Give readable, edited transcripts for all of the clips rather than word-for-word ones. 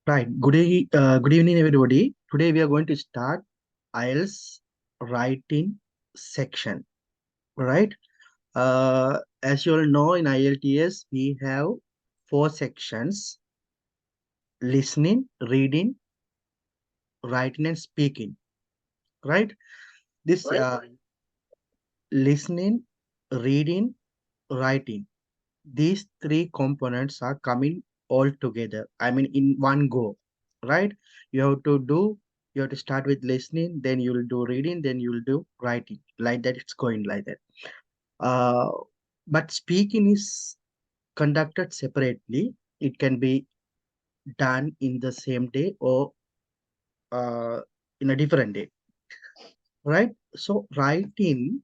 Right. Good evening, everybody. Today we are going to start IELTS writing section. Right. As you all know, in IELTS we have four sections: listening, reading, writing, and speaking. Right. This listening, reading, writing. These three components are coming all together. I mean, in one go, right? You have to do, you have to start with listening, then you'll do reading, then you'll do writing. Like that, it's going like that. Uh, but speaking is conducted separately. It can be done in the same day or uh, in a different day, right? So writing,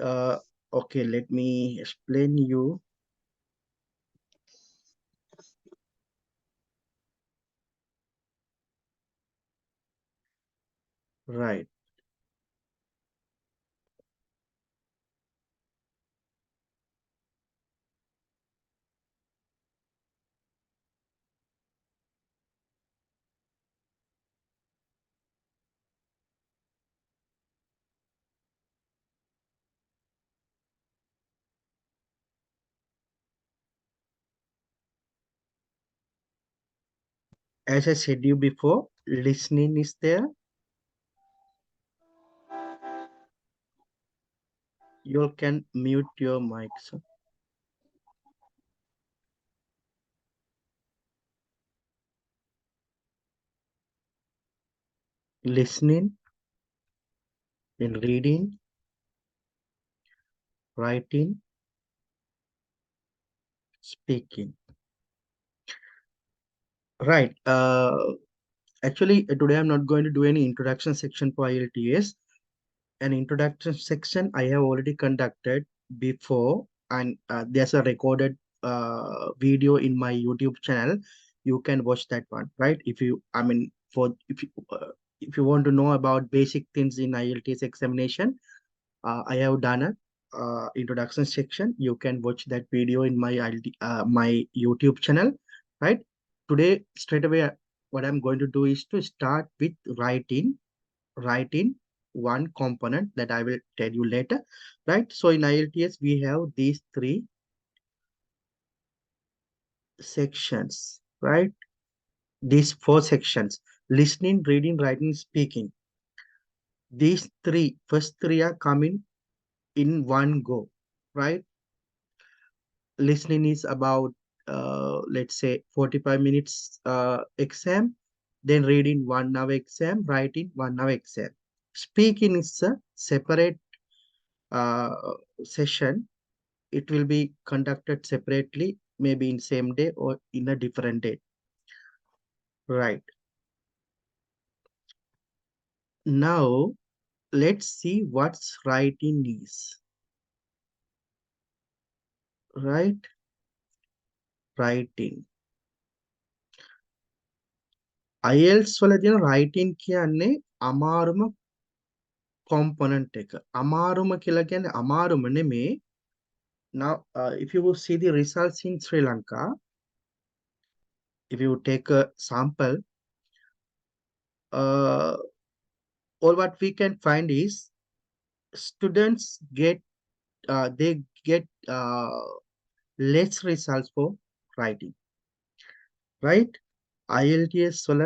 uh, okay, let me explain you. Right. As I said you before, listening is there. You can mute your mics. Listening, then reading, writing, speaking. Right. Actually, today I'm not going to do any introduction section for IELTS. An introduction section I have already conducted before, and there's a recorded video in my YouTube channel. You can watch that one, right? If you, I mean, for if you want to know about basic things in IELTS examination, I have done a introduction section. You can watch that video in my my YouTube channel, right? Today, straight away, what I'm going to do is to start with writing one component that I will tell you later, right? So in IELTS, we have these three sections, right? These four sections: listening, reading, writing, speaking. These first three are coming in one go, right? Listening is about let's say 45 minutes exam, then reading 1 hour exam, writing 1 hour exam. Speaking is a separate uh, session. It will be conducted separately, maybe in same day or in a different day, right? Now let's see what's writing is, right? Writing IELTS වල තියෙන writing කියන්නේ අමාරුම component එක. අමාරුම කියලා කියන්නේ අමාරුම නෙමේ. Now, if you will see the results in Sri Lanka, if you take a sample, uh, all what we can find is students they get less results for writing, right? IELTS වල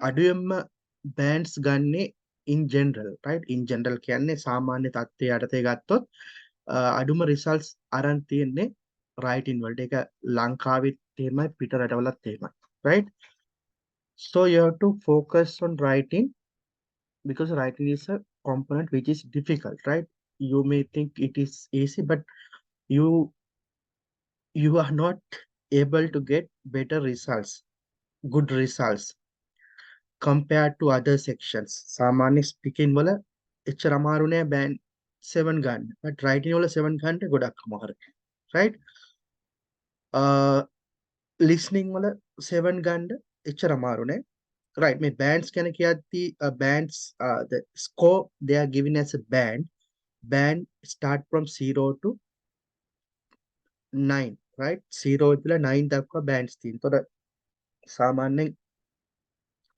අඩුවෙන්ම bands ගන්නේ in general, right? In general කියන්නේ සාමාන්‍ය තත්ත්වයේ යටතේ ගත්තොත් අඩුම results අරන් තියෙන්නේ writing වලට. ඒක ලංකාවෙත් එහෙමයි, පිට රටවලත් එහෙමයි, right? So you have to focus on writing because writing is a component which is difficult, right? You may think it is easy, but you you are not able to get better results, good results compared to other sections. සාමාන්‍ය speaking වල එච්චර අමාරු නෑ band 7 ගන්න. but writing වල 7 ගන්න ගොඩක් අමාරුයි, right? listening වල 7 ගන්න එච්චර අමාරු නෑ. Right, මේ bands ගැන කියද්දී bands the score they are given as a band start from 0 to 9, right? 0 ඉඳලා 9 දක්වා bands තියෙනවා. සාමාන්‍යයෙන්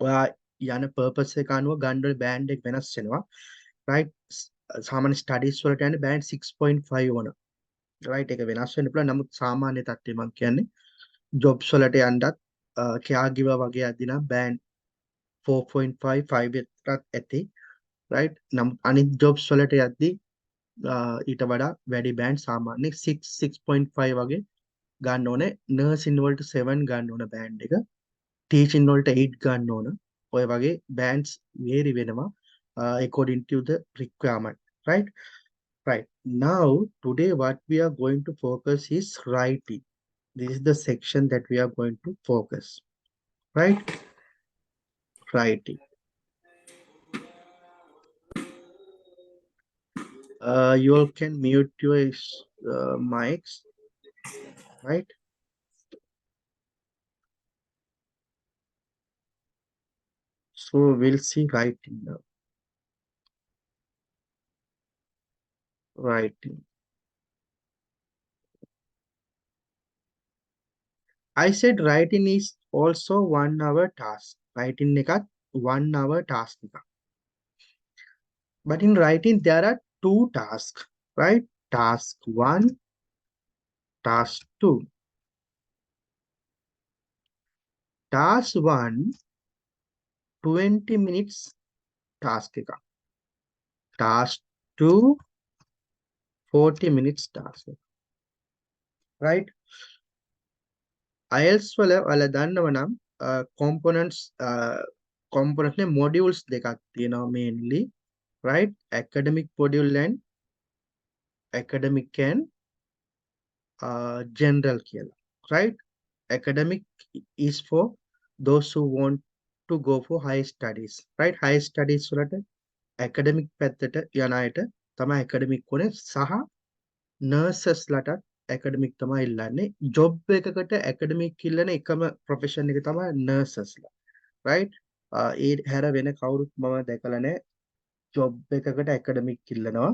ඔයා යන පර්පස් එක අනුව ගන්න ඕනේ බෑන්ඩ් එක වෙනස් වෙනවා. right? සාමාන්‍ය ස්ටඩීස් වලට යන්නේ බෑන්ඩ් 6.5 වුණා. right? ඒක වෙනස් වෙන්න පුළුවන්. නමුත් සාමාන්‍ය තත්ත්වය මම කියන්නේ ජොබ්ස් වලට යන්නත් කෙයා ගිවර් වගේ යද්දී නම් බෑන්ඩ් 4.5 5 එකටත් ඇති. right? නමුත් අනිත් ජොබ්ස් වලට යද්දී ඊට වඩා වැඩි බෑන්ඩ් සාමාන්‍ය 6.5 වගේ ගන්න ඕනේ. නර්සින් වලට 7 ගන්න ඕන බෑන්ඩ් එක. ටීචින් වලට 8 ගන්න ඕන. ඔය වගේ බෑන්ඩ්ස් වේරි වෙනවා according to the requirement. Right? Right. Now, today what we are going to focus is writing. This is the section that we are going to focus. Right? Writing. You all can mute your mics. Right? So we'll see writing now. Writing. I said writing is also 1 hour task. Writing එකත් 1 hour task එකක්. But in writing, there are two tasks, right? Task 1, task 2. Task 1, 20 minutes task එක. Task 2, 40 minutes task එක. Right? IELTS වල ඔයාලා දන්නව නම් components components නේ modules දෙකක් තියෙනවා mainly, right? Academic module and academic and general කියලා. Right? Academic is for those who want to go for high studies. Right? High studies වලට academic පැත්තට යන අයට තමයි academic උනේ සහ nurses ලට academic තමයි ඉල්ලන්නේ. job එකකට academic ඉල්ලන එකම profession එක තමයි nurses ලා. right? ඒ හැර වෙන කවුරුත් මම දැකලා නැහැ job එකකට academic ඉල්ලනවා.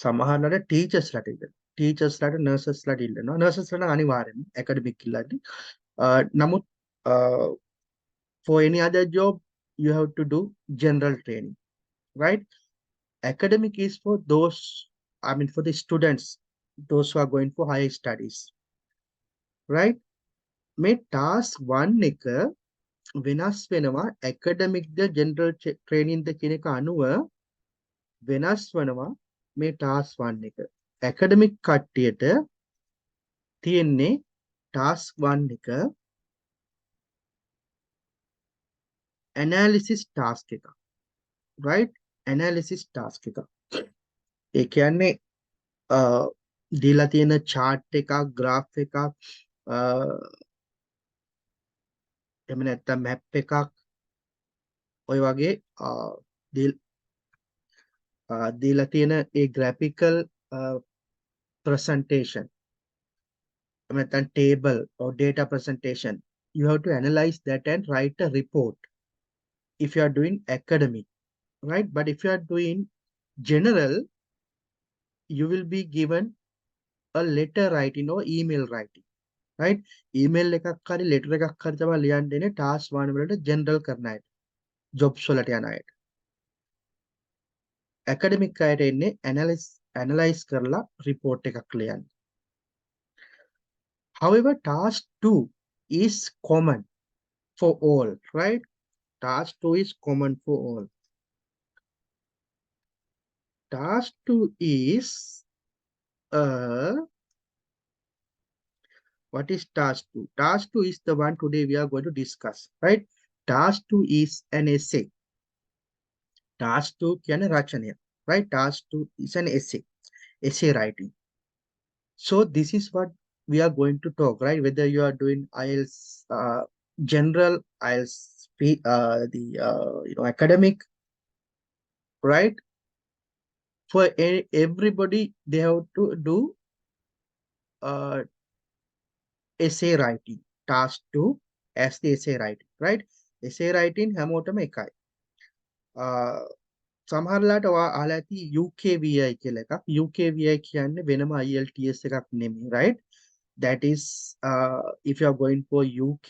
සමහරවිට teachers ලට ඉල්ලනවා. teachers ලට nurses ලට ඉල්ලනවා. nurses ලට අනිවාර්යෙන්ම academic ඉල්ලන්නේ. නමුත් for any other job you have to do general training. Right? Academic is for those, I mean for the students, those who are going for higher studies. Right? මේ task 1 එක වෙනස් වෙනවා academic ද general training ද කියන එක අනුව වෙනස් වෙනවා මේ task 1 එක. academic කට්ටියට තියෙන්නේ task 1 එක analysis task එක. right? analysis task එක. ඒ කියන්නේ දීලා තියෙන chart එකක් graph එකක් එහෙම නැත්නම් map එකක් ඔය වගේ දීලා තියෙන ඒ graphical presentation එහෙම නැත්නම් table or data presentation, you have to analyze that and write a report if you are doing academic, right? But if you are doing general, you will be given a letter writing or email writing, right? email එකක් හරි letter එකක් හරි තමයි ලියන්න දෙන්නේ task 1 වලට general කරන අයට, jobs වලට යන අයට. academic අයට එන්නේ analyze කරලා report එකක් ලියන්න. However, task 2 is common for all, right? Task 2 is common for all. Task 2 is what is task 2? Task 2 is the one today we are going to discuss, right? Task 2 is an essay. Task 2 කියන්නේ රචනය, right? Task 2 is an essay writing. So this is what we are going to talk, right? Whether you are doing IELTS general, IELTS academic, right? For everybody, they have to do essay writing. Task 2 as the essay writing, right? Essay writing හැමෝටම එකයි. සමහරලාට අහලා ඇති UKVI කියලා එකක්. UKVI කියන්නේ වෙනම IELTS එකක් නෙමෙයි, right? That is if you are going for UK,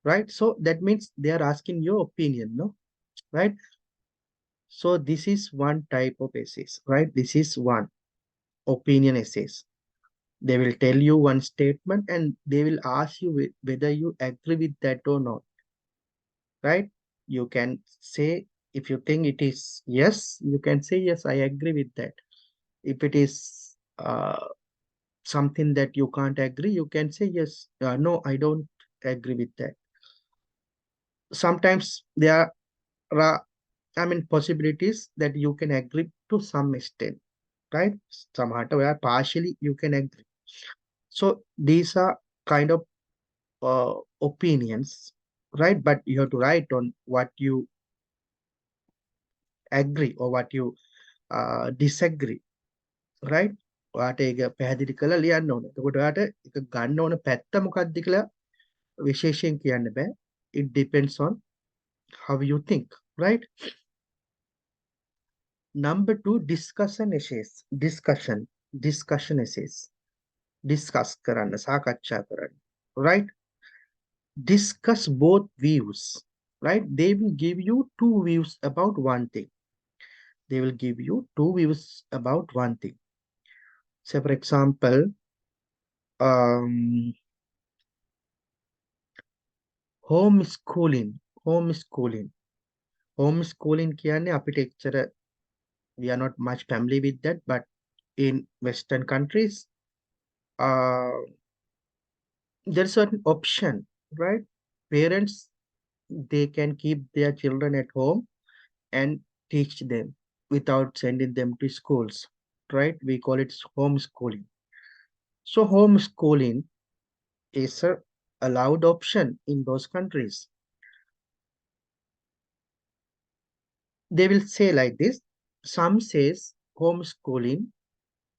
right? So that means they are asking your opinion, no? Right? So this is one type of essays, right? This is one opinion essays. They will tell you one statement and they will ask you whether you agree with that or not, right? You can say, if you think it is yes, you can say yes, I agree with that. If it is something that you can't agree, you can say yes, no, I don't agree with that. Sometimes there are, I mean, possibilities that you can agree to some extent, right? Somehow where partially you can agree. So these are kind of opinions, right? But you have to write on what you agree or what you disagree, right? ඔයාට ඒක පැහැදිලි කරලා ලියන්න ඕනේ. එතකොට ඔයාට ඒක ගන්න ඕන පැත්ත මොකක්ද කියලා විශේෂයෙන් කියන්න බෑ. It depends on how you think, right? Number two, discussion essays. Discussion essays. Discuss කරන්න, සාකච්ඡා කරන්න, right? Discuss both views, right? They will give you two views about one thing. They will give you two views about one thing. Say, for example, um, homeschooling. Homeschooling. Homeschooling කියන්නේ අපිට එච්චර we are not much familiar with that, but in Western countries, uh, there's certain option, right? Parents, they can keep their children at home and teach them without sending them to schools, right? We call it homeschooling. So homeschooling is a allowed option in those countries. They will say like this. Some says homeschooling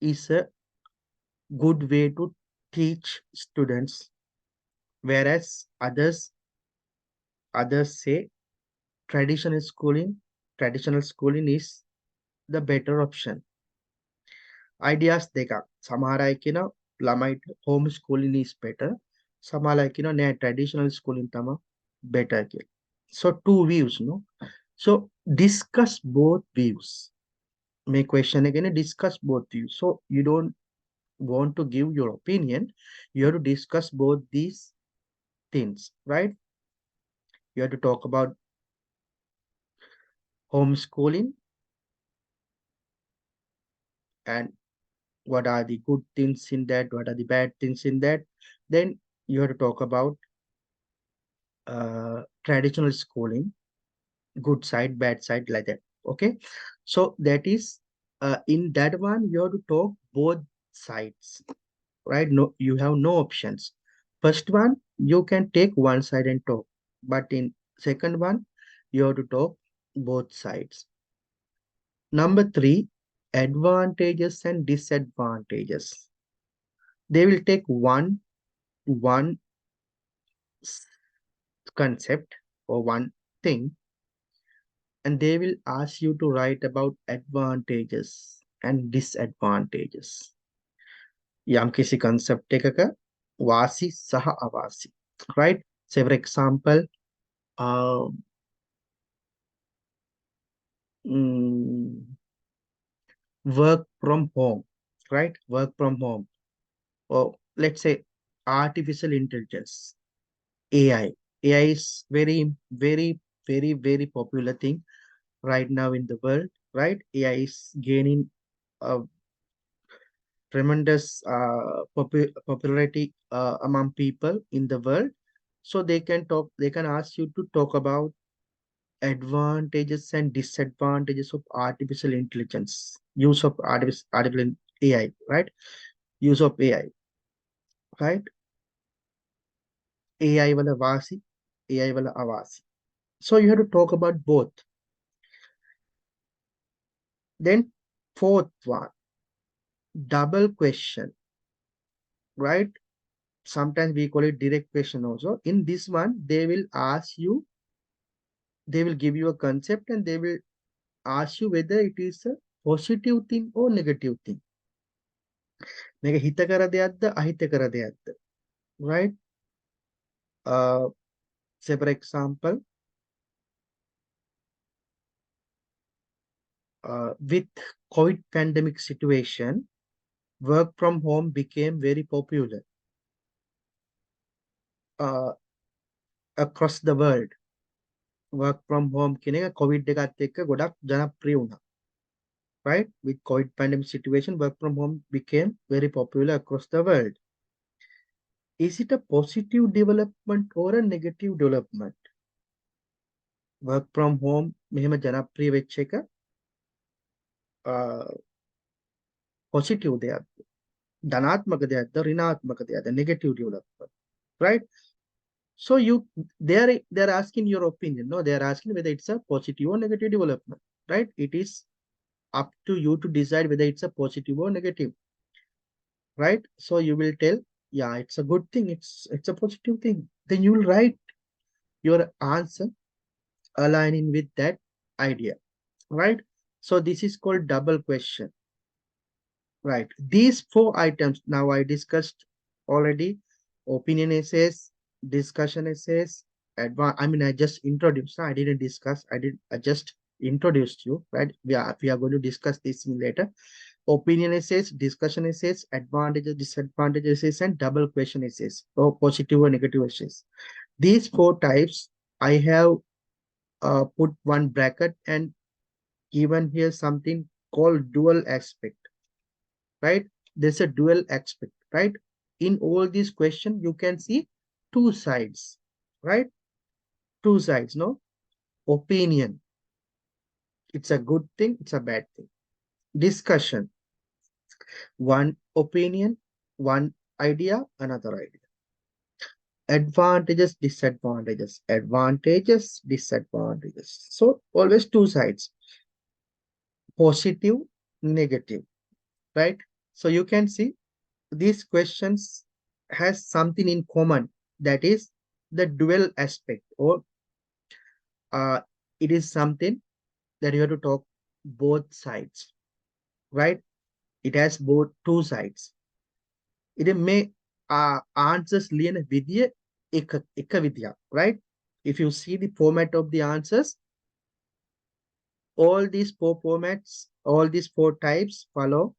is a good way to teach students, whereas others say traditional schooling is the better option. Ideas දෙකක්. සමහර අය කියනවා ළමයිට home schooling is better. සමහර අය කියනවා නෑ traditional schooling තමයි better කියලා. So two views, no? So discuss both views. Make question again, discuss both views. So you don't want to give your opinion, you have to discuss both these things, right? You have to talk about homeschooling and what are the good things in that, what are the bad things in that. Then you have to talk about traditional schooling, good side, bad side, like that. Okay, so that is in that one you have to talk both sides, right? No, you have no options. First one you can take one side and talk, but in second one you have to talk both sides. Number three, advantages and disadvantages. They will take one concept or one thing, and they will ask you to write about advantages and disadvantages. යම්කිසි concept එකක වාසි සහ අවාසි, right? Say for example, uh, mm, work from home, right? Work from home, or let's say artificial intelligence, AI. AI is very popular thing right now in the world, right? AI is gaining a tremendous popularity among people in the world. So they can ask you to talk about advantages and disadvantages of artificial intelligence, use of artificial AI, right? Use of AI, right? AI wala vasi, AI wala avasi. So you have to talk about both. Then fourth one, double question, right? Sometimes we call it direct question also. In this one, they will ask you, they will give you a concept and they will ask you whether it is a positive thing or negative thing. මේක හිතකර දෙයක්ද අහිතකර දෙයක්ද, right? Say for example, with COVID pandemic situation, work from home became very popular uh, across the world. Work from home කියන එක COVID එකත් එක්ක ගොඩක් ජනප්‍රිය වුණා. Right? With COVID pandemic situation, work from home became very popular across the world. Is it a positive development or a negative development? Work from home මෙහෙම ජනප්‍රිය වෙච්ච එක positive දෙයක්ද? ධනාත්මක දෙයක්ද? ඍණාත්මක දෙයක්ද? Negative development. Right? So they're asking your opinion. No, they're asking whether it's a positive or negative development. Right? It is up to you to decide whether it's a positive or negative. Right? So you will tell, yeah, it's a good thing. It's a positive thing. Then you will write your answer aligning with that idea. Right? So this is called double question. Right. These four items now I discussed already: opinion essays, discussion essays, I mean, I just introduced. I didn't discuss. I just introduced you. Right. We are going to discuss this later. Opinion essays, discussion essays, advantages, disadvantages essays, and double question essays, or positive or negative essays. These four types I have put one bracket and given here something called dual aspect. Right? There's a dual aspect, right? In all these questions, you can see two sides, right? Two sides, no? Opinion. It's a good thing, it's a bad thing. Discussion. One opinion, one idea, another idea. Advantages, disadvantages, advantages, disadvantages. So always two sides. Positive, negative, right? So you can see these questions has something in common, that is the dual aspect, or it is something that you have to talk both sides, right? It has both two sides. It may answers ලියන විදිය එක විදියක්, right? If you see the format of the answers, all these four formats, all these four types follow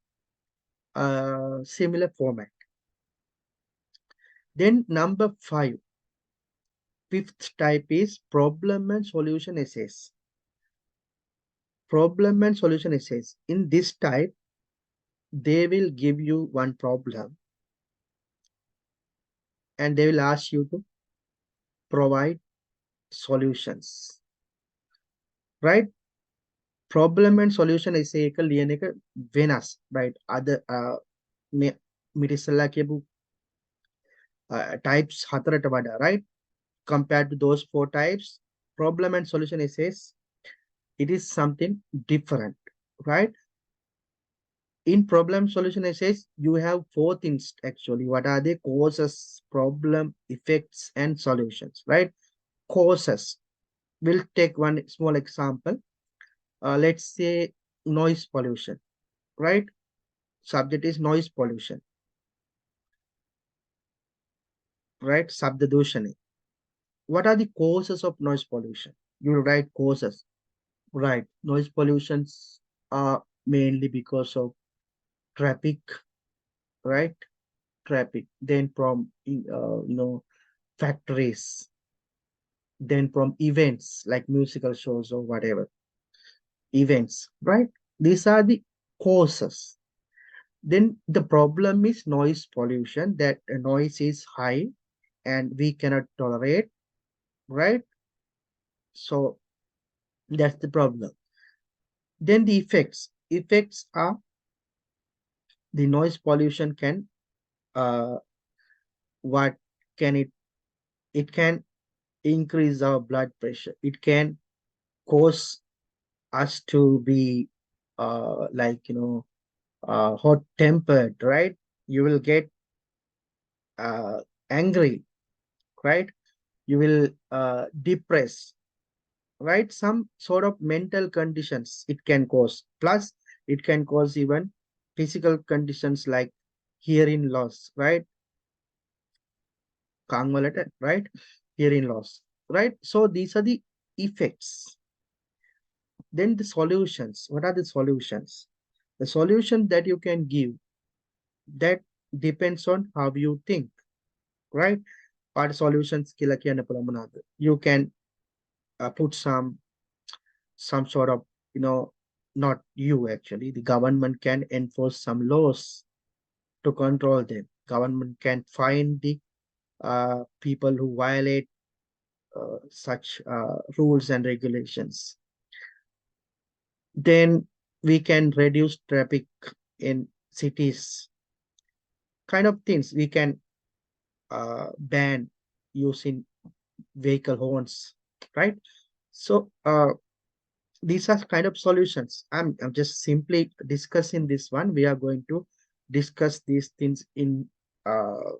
a similar format. Then number 5, fifth type is problem and solution essays. Problem and solution essays. In this type, they will give you one problem and they will ask you to provide solutions. Right? Problem and solution essay එක ලියන එක වෙනස්. Right? Other මිරිසල්ලා කියපු types හතරට වඩා, right? Compared to those four types, problem and solution essays, it is something different, right? In problem solution essays, you have four things actually. What are they? Causes, problem, effects, and solutions, right? Causes. We'll take one small example. Let's say noise pollution, right? Subject is noise pollution, right? Sabda dushani. What are the causes of noise pollution? You will write causes, right? Noise pollutions are mainly because of traffic, right? Traffic. Then from factories, then from events like musical shows or whatever events, right? These are the causes. Then the problem is noise pollution, that noise is high and we cannot tolerate, right? So that's the problem. Then the effects. Effects are the noise pollution can what can it can increase our blood pressure. It can cause us to be hot tempered, right? You will get angry, right? You will depress, right? Some sort of mental conditions it can cause. Plus, it can cause even physical conditions like hearing loss, right? Right? Hearing loss. right? So these are the effects. Then the solutions. What are the solutions? The solution that you can give, that depends on how you think, right? Part solutions kila kiyana pula monada. You can put some sort of, you know, not you actually, the government can enforce some laws to control them. Government can find the people who violate such rules and regulations. Then we can reduce traffic in cities, kind of things. We can ban using vehicle horns, right? So these are kind of solutions. I'm just simply discussing this one. We are going to discuss these things uh,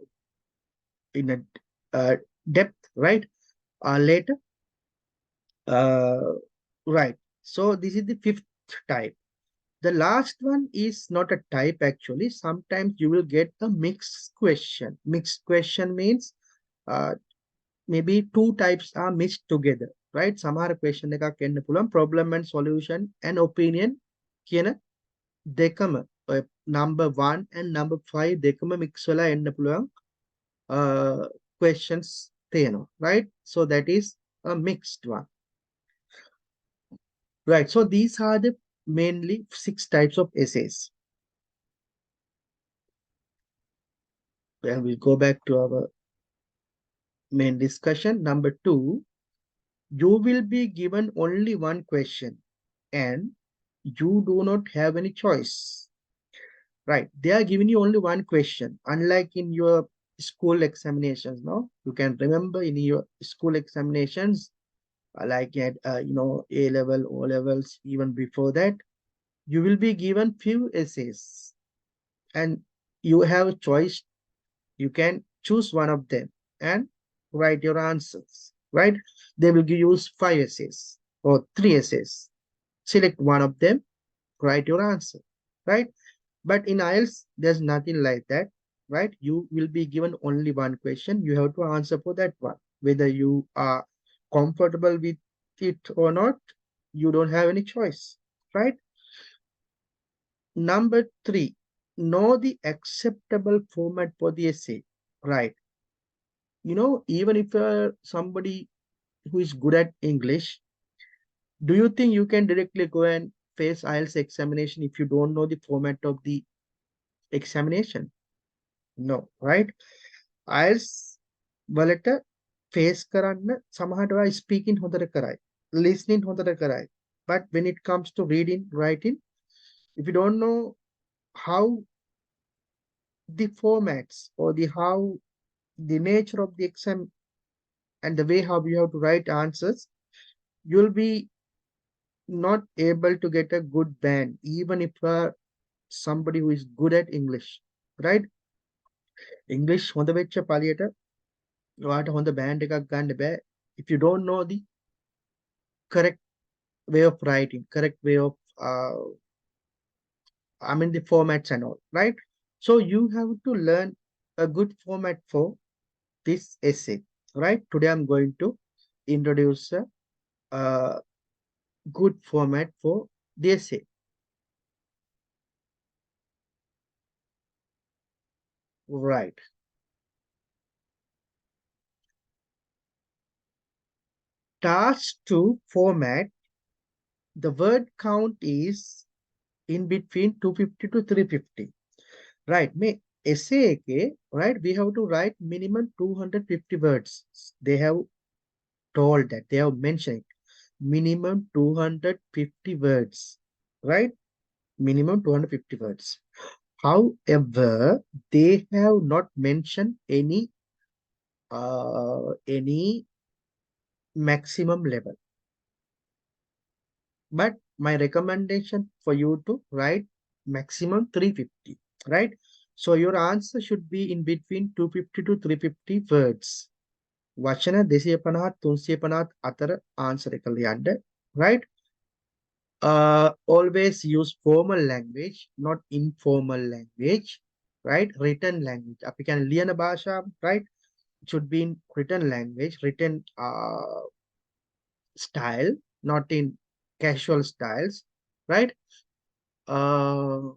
in a depth, right? Later. Uh, right. So this is the fifth type. The last one is not a type actually. Sometimes you will get a mixed question. Mixed question means uh, maybe two types are mixed together, right? සමහර question එකක් එන්න පුළුවන් problem and solution and opinion කියන දෙකම number 1 and number 5 දෙකම mix වෙලා එන්න පුළුවන් questions තියෙනවා, right? So that is a mixed one. Right. So these are the mainly 6 types of essays. And we'll go back to our main discussion. Number 2, you will be given only one question and you do not have any choice. Right. They are giving you only one question. Unlike in your school examinations, no? You can remember in your school examinations, like at, A level, O levels, even before that, you will be given few essays and you have a choice. You can choose one of them and write your answers, right? They will give you 5 essays or 3 essays. Select one of them, write your answer, right? But in IELTS, there's nothing like that, right? You will be given only one question. You have to answer for that one. Whether you are comfortable with it or not, you don't have any choice, right? Number 3, know the acceptable format for the essay, right? Even if you're somebody who is good at English, do you think you can directly go and face IELTS examination if you don't know the format of the examination? No, right? IELTS වලට face කරන්න සමහරට ඔයා speaking හොඳට කරයි, listening හොඳට කරයි. But when it comes to reading, writing, if you don't know how the formats or the nature of the exam and the way how you have to write answers, you'll be not able to get a good band, even if somebody who is good at English, right? English හොඳ වෙච්ච පළියට ඔයාට හොඳ band එකක් ගන්න බෑ if you don't know the correct way of writing, correct way of the formats and all, right? So you have to learn a good format for this essay, right? Today I'm going to introduce a good format for the essay. Right. Task 2 format, the word count is in between 250 to 350. Right. May essay ke, right? We have to write minimum 250 words. They have told that. They have mentioned minimum 250 words. Right? Minimum 250 words. However, they have not mentioned any maximum level. But my recommendation for you to write maximum 350, right? So your answer should be in between 250 to 350 words. වචන 250 350 අතර answer එක ලියන්න, right? Always use formal language, not informal language, right? Written language. අපි කියන්නේ ලියන භාෂාව, right? should be in written language, written style, not in casual styles, right? Uh,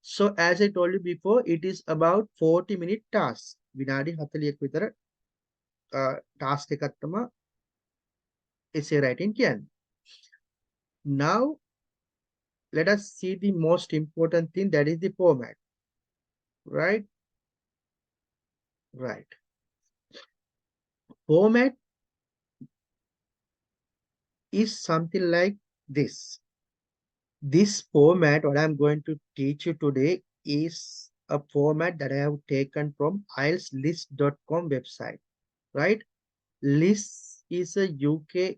so as I told you before, it is about 40-minute task. විනාඩි 40ක් විතර task එකක් තමයි essay writing කියන්නේ. Now let us see the most important thing, that is the format, right? Right. Format is something like this. This format, what I'm going to teach you today, is a format that I have taken from IELTSlist.com website, right? List is a UK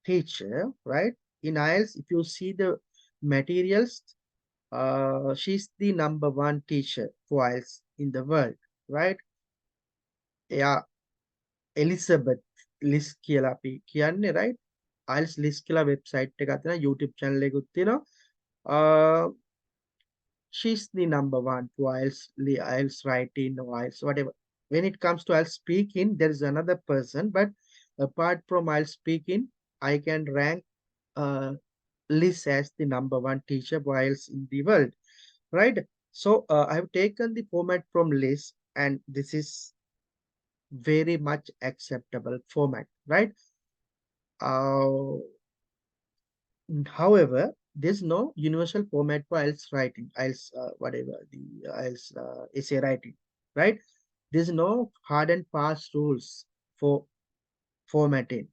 teacher, right? In IELTS, if you see the materials, she's the #1 teacher for IELTS in the world, right? Yeah, Elizabeth List කියලා අපි කියන්නේ, right? IELTS List කියලා website එකක් තියෙනවා, YouTube channel එකකුත් තියෙනවා. She's the #1 for IELTS writing or IELTS, whatever. When it comes to IELTS speaking, there is another person, but apart from IELTS speaking, I can rank Liz as the #1 teacher for IELTS in the world, right? So I have taken the format from Liz, and this is very much acceptable format, right? Uh, However, there's no universal format for IELTS writing, IELTS whatever the IELTS essay writing, right? There's no hard and fast rules for formatting.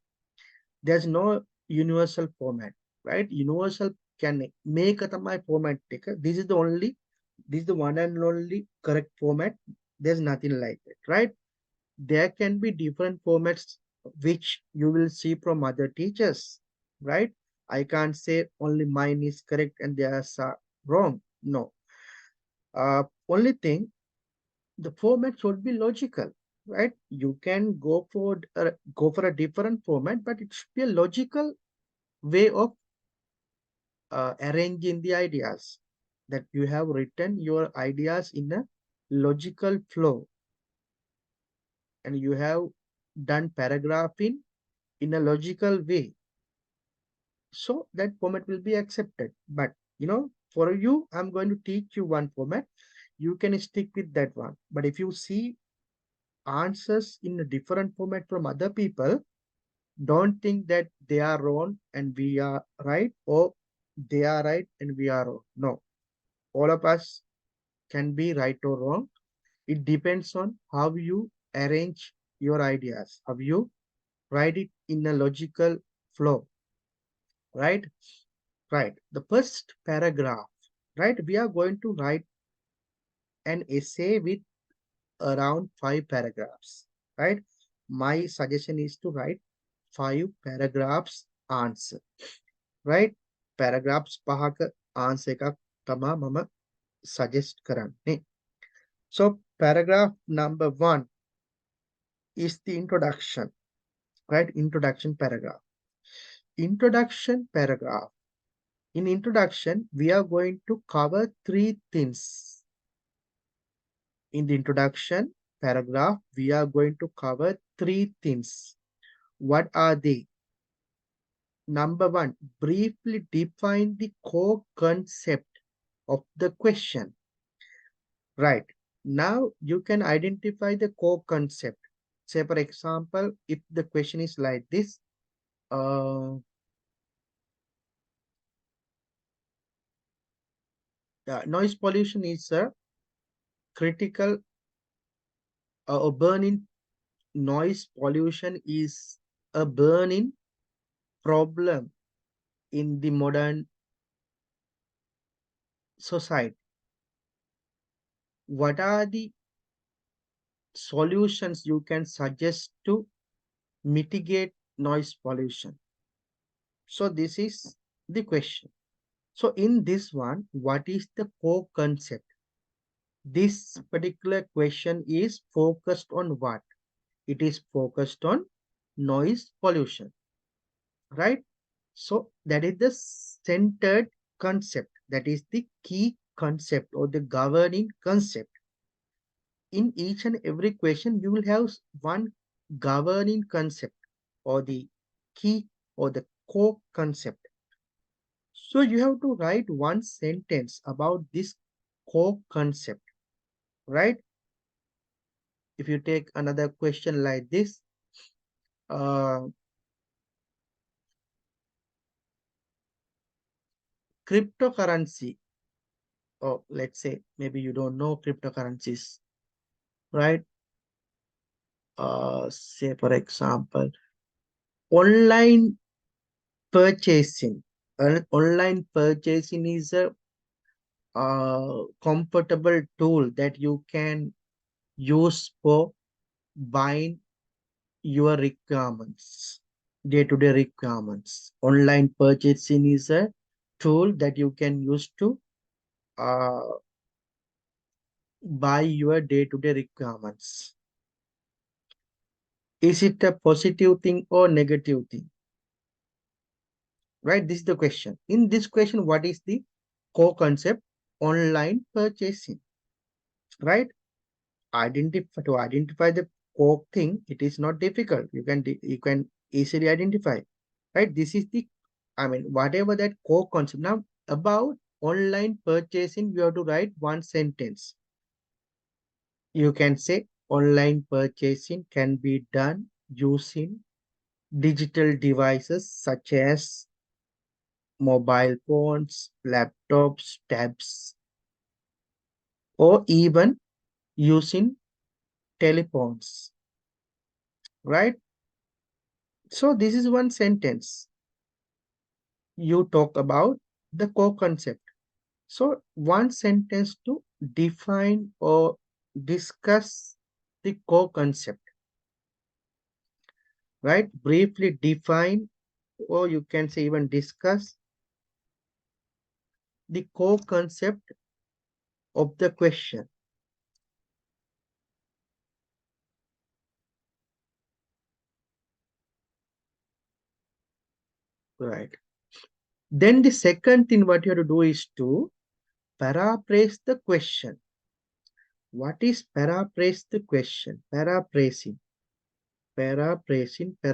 There's no universal format, right? Universal can make my format taker. This is the one and only correct format. There's nothing like it, right? There can be different formats which you will see from other teachers, right? I can't say only mine is correct and theirs are wrong. No. Only thing, the format should be logical, right? You can go for a different format, but it should be a logical way of arranging the ideas, that you have written your ideas in a logical flow, and you have done paragraphing in a logical way, so that format will be accepted. But for you, I'm going to teach you one format. You can stick with that one. But if you see answers in a different format from other people, don't think that they are wrong and we are right, or they are right and we are wrong. No, all of us can be right or wrong. It depends on how you arrange your ideas, how you write it in a logical flow, right? Right. The first paragraph, right? We are going to write an essay with around 5 paragraphs, right? My suggestion is to write 5 paragraphs answer, right? Paragraphs පහක answer එකක් තමා මම suggest කරන්නේ. So paragraph #1 is the introduction, right? Introduction paragraph. Introduction paragraph. In introduction, we are going to cover 3 things. In the introduction paragraph, we are going to cover 3 things. What are they? #1, briefly define the core concept of the question. Right. Now you can identify the core concept. Say, for example, if the question is like this, noise pollution is a critical or burning noise pollution is a burning problem in the modern society. What are the solutions you can suggest to mitigate noise pollution? So this is the question. So in this one, what is the core concept? This particular question is focused on what? It is focused on noise pollution, right? So that is the centered concept. That is the key concept or the governing concept. in each and every question, you will have one governing concept or the key or the core concept. So you have to write one sentence about this core concept, right? If you take another question like this, uh, cryptocurrency, or let's say maybe you don't know cryptocurrencies, right? Say for example, online purchasing. Online purchasing is a comfortable tool that you can use for buying your requirements, day-to-day requirements. Online purchasing is a tool that you can use to uh, buy your day-to-day requirements. Is it a positive thing or negative thing? Right? This is the question. In this question, what is the core concept? Online purchasing, right? Identify the core thing. It is not difficult. You can easily identify, right? This is the, I mean, whatever that core concept. Now about online purchasing, you have to write one sentence. You can say online purchasing can be done using digital devices such as mobile phones, laptops, tabs, or even using telephones, right? So this is one sentence. You talk about the core concept. So one sentence to define or discuss the core concept, right? Briefly define, or you can say even discuss the core concept of the question, right? Then the second thing what you have to do is to paraphrase the question. What is paraphrase the question? Paraphrasing. Paraphrasing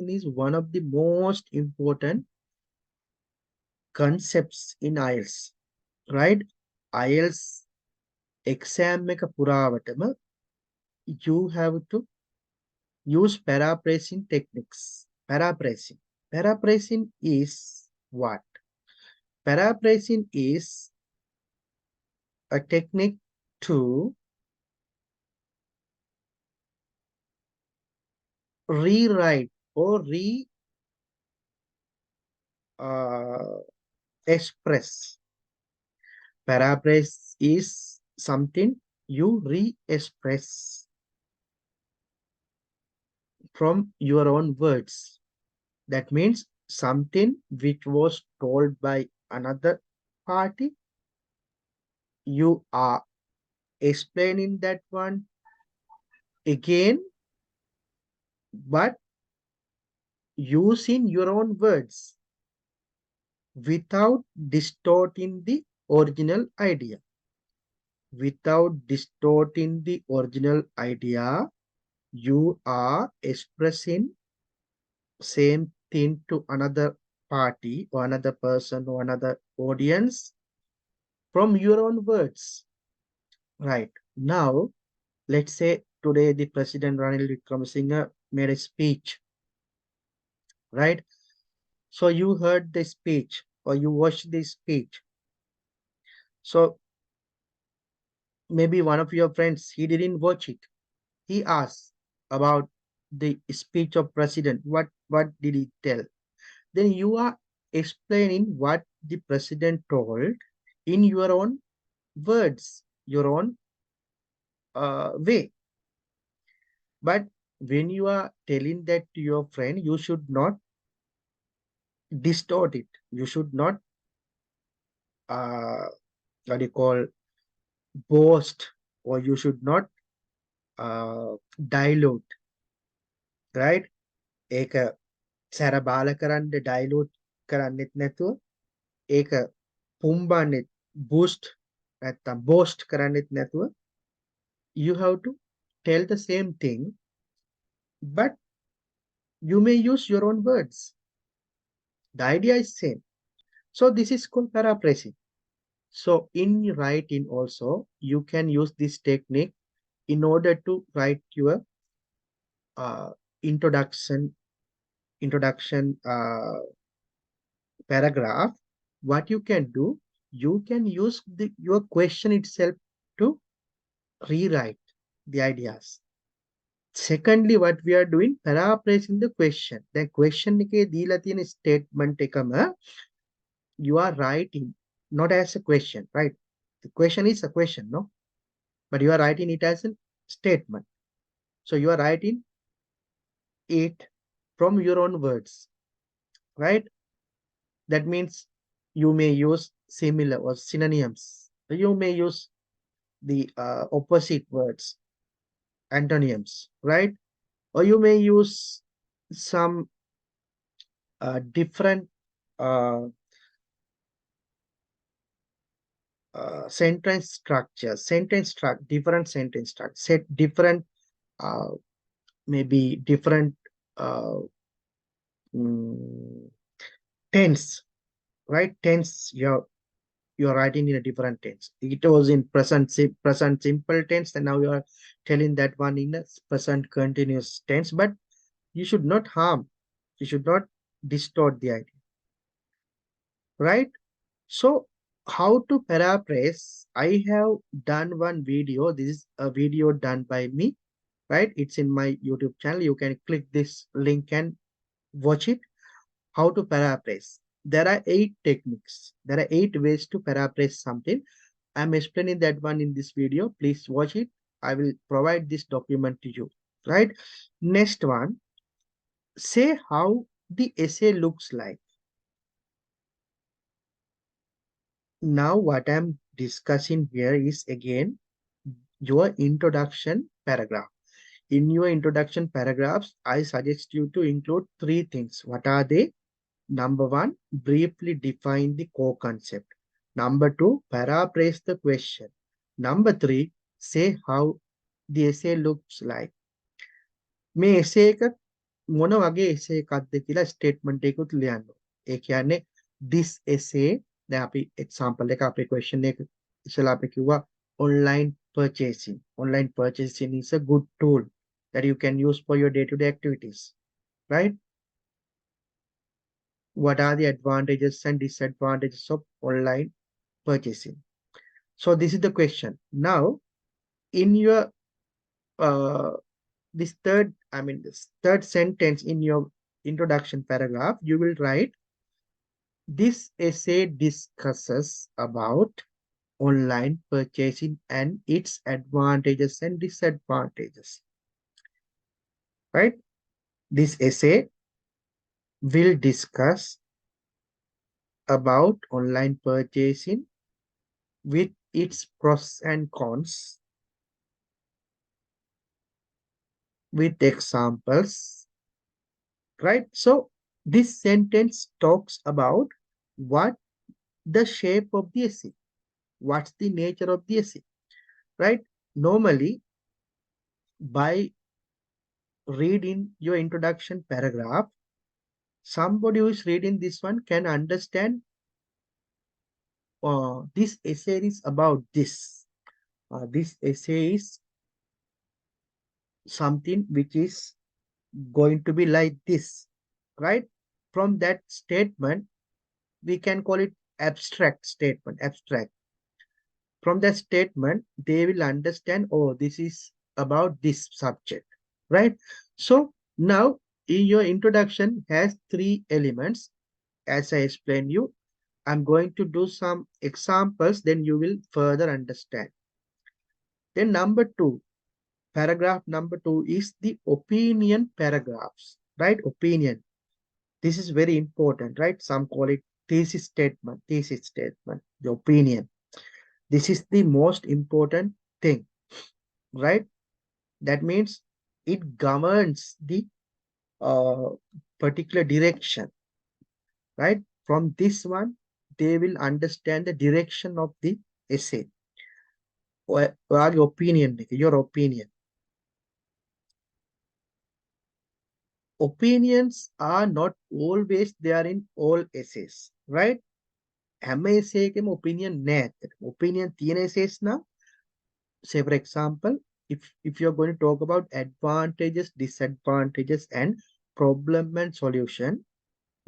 is one of the most important concepts in IELTS, right? IELTS exam එක පුරාවටම you have to use paraphrasing techniques. Paraphrasing. Paraphrasing is what? Paraphrasing is a technique to rewrite or uh, express. Paraphrase is something you re-express from your own words. That means something which was told by another party, you are explaining that one again, but using your own words without distorting the original idea. Without distorting the original idea, you are expressing same thing to another party or another person or another audience from your own words. Right. Now, let's say today the President Ranil Wickremesinghe made a speech, right? So you heard the speech or you watched the speech. So maybe one of your friends, he didn't watch it. He asked about the speech of president. What did he tell? Then you are explaining what the president told in your own words, your own way. But when you are telling that to your friend, you should not distort it. You should not, what do you call, boast, or you should not dilute, right? ඒක සැර බාල කරන්න dilute කරන්නෙත් නැතුව ඒක පුම්බන්නෙත් boost නැත්තම් boast කරන්නෙත් නැතුව you have to tell the same thing, but you may use your own words. The idea is same. So this is called paraphrasing. So in writing also, you can use this technique in order to write your uh, introduction introduction paragraph. What you can do, you can use your question itself to rewrite the ideas. Secondly, what we are doing, paraphrasing the question. The question එකේ දීලා තියෙන statement එකම you are writing not as a question, right? The question is a question, no? But you are writing it as a statement. So you are writing it from your own words, right? That means you may use similar or synonyms. You may use the opposite words, antonyms, right? Or you may use some different uh, different sentence structure, set different, uh, maybe different uh, mm, tense, right? Tense, you're writing in a different tense. It was in present simple tense, and now you are telling that one in a present continuous tense. But you should not harm, you should not distort the idea, right? So how to paraphrase? I have done one video. This is a video done by me, right? It's in my YouTube channel. You can click this link and watch it. How to paraphrase? There are 8 techniques. There are 8 ways to paraphrase something. I'm explaining that one in this video. Please watch it. I will provide this document to you, right? Next one, say how the essay looks like. Now what I'm discussing here is again your introduction paragraph. In your introduction paragraphs, I suggest you to include 3 things. What are they? Number 1, briefly define the core concept. Number 2, paraphrase the question. Number 3, say how the essay looks like. මේ essay එක මොන වගේ essay එකක්ද කියලා statement එකකුත් ලියන්න. ඒ කියන්නේ this essay, දැන් අපි example එක අපේ question එක ඉස්සලා අපි කිව්වා online purchasing. Online purchasing is a good tool that you can use for your day-to-day activities, right? What are the advantages and disadvantages of online purchasing? So this is the question. Now, in your this third sentence in your introduction paragraph, you will write, this essay discusses about online purchasing and its advantages and disadvantages, right? This essay will discuss about online purchasing with its pros and cons, with examples, right? So this sentence talks about what the shape of the essay, what's the nature of the essay, right? Normally, by reading your introduction paragraph, somebody who is reading this one can understand this essay is about this. This essay is something which is going to be like this, right? From that statement, we can call it abstract statement, abstract. From that statement, they will understand, oh, this is about this subject, right? So now in your introduction has 3 elements. As I explained you, I'm going to do some examples, then you will further understand. Then number 2, paragraph number 2 is the opinion paragraphs, right? Opinion. This is very important, right? Some call it thesis statement, the opinion. This is the most important thing, right? That means it governs the uh, particular direction, right? From this one, they will understand the direction of the essay. ඔයාගේ opinion එක, your opinion. Opinions are not always there in all essays, right? හැම essay එකෙම opinion නෑ ඇත්තට. Opinion තියෙන essays නම්, say for example, if you're going to talk about advantages, disadvantages, and problem and solution,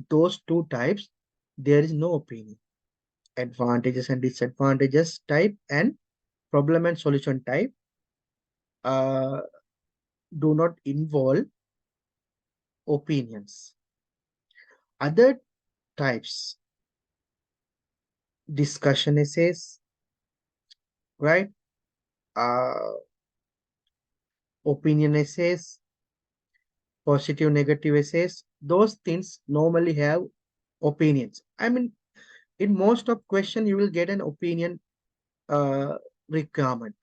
those two types, there is no opinion. Advantages and disadvantages type and problem and solution type uh, do not involve opinions. Other types, discussion essays, right? Opinion essays, positive, negative essays, those things normally have opinions. I mean, in most of question, you will get an opinion requirement,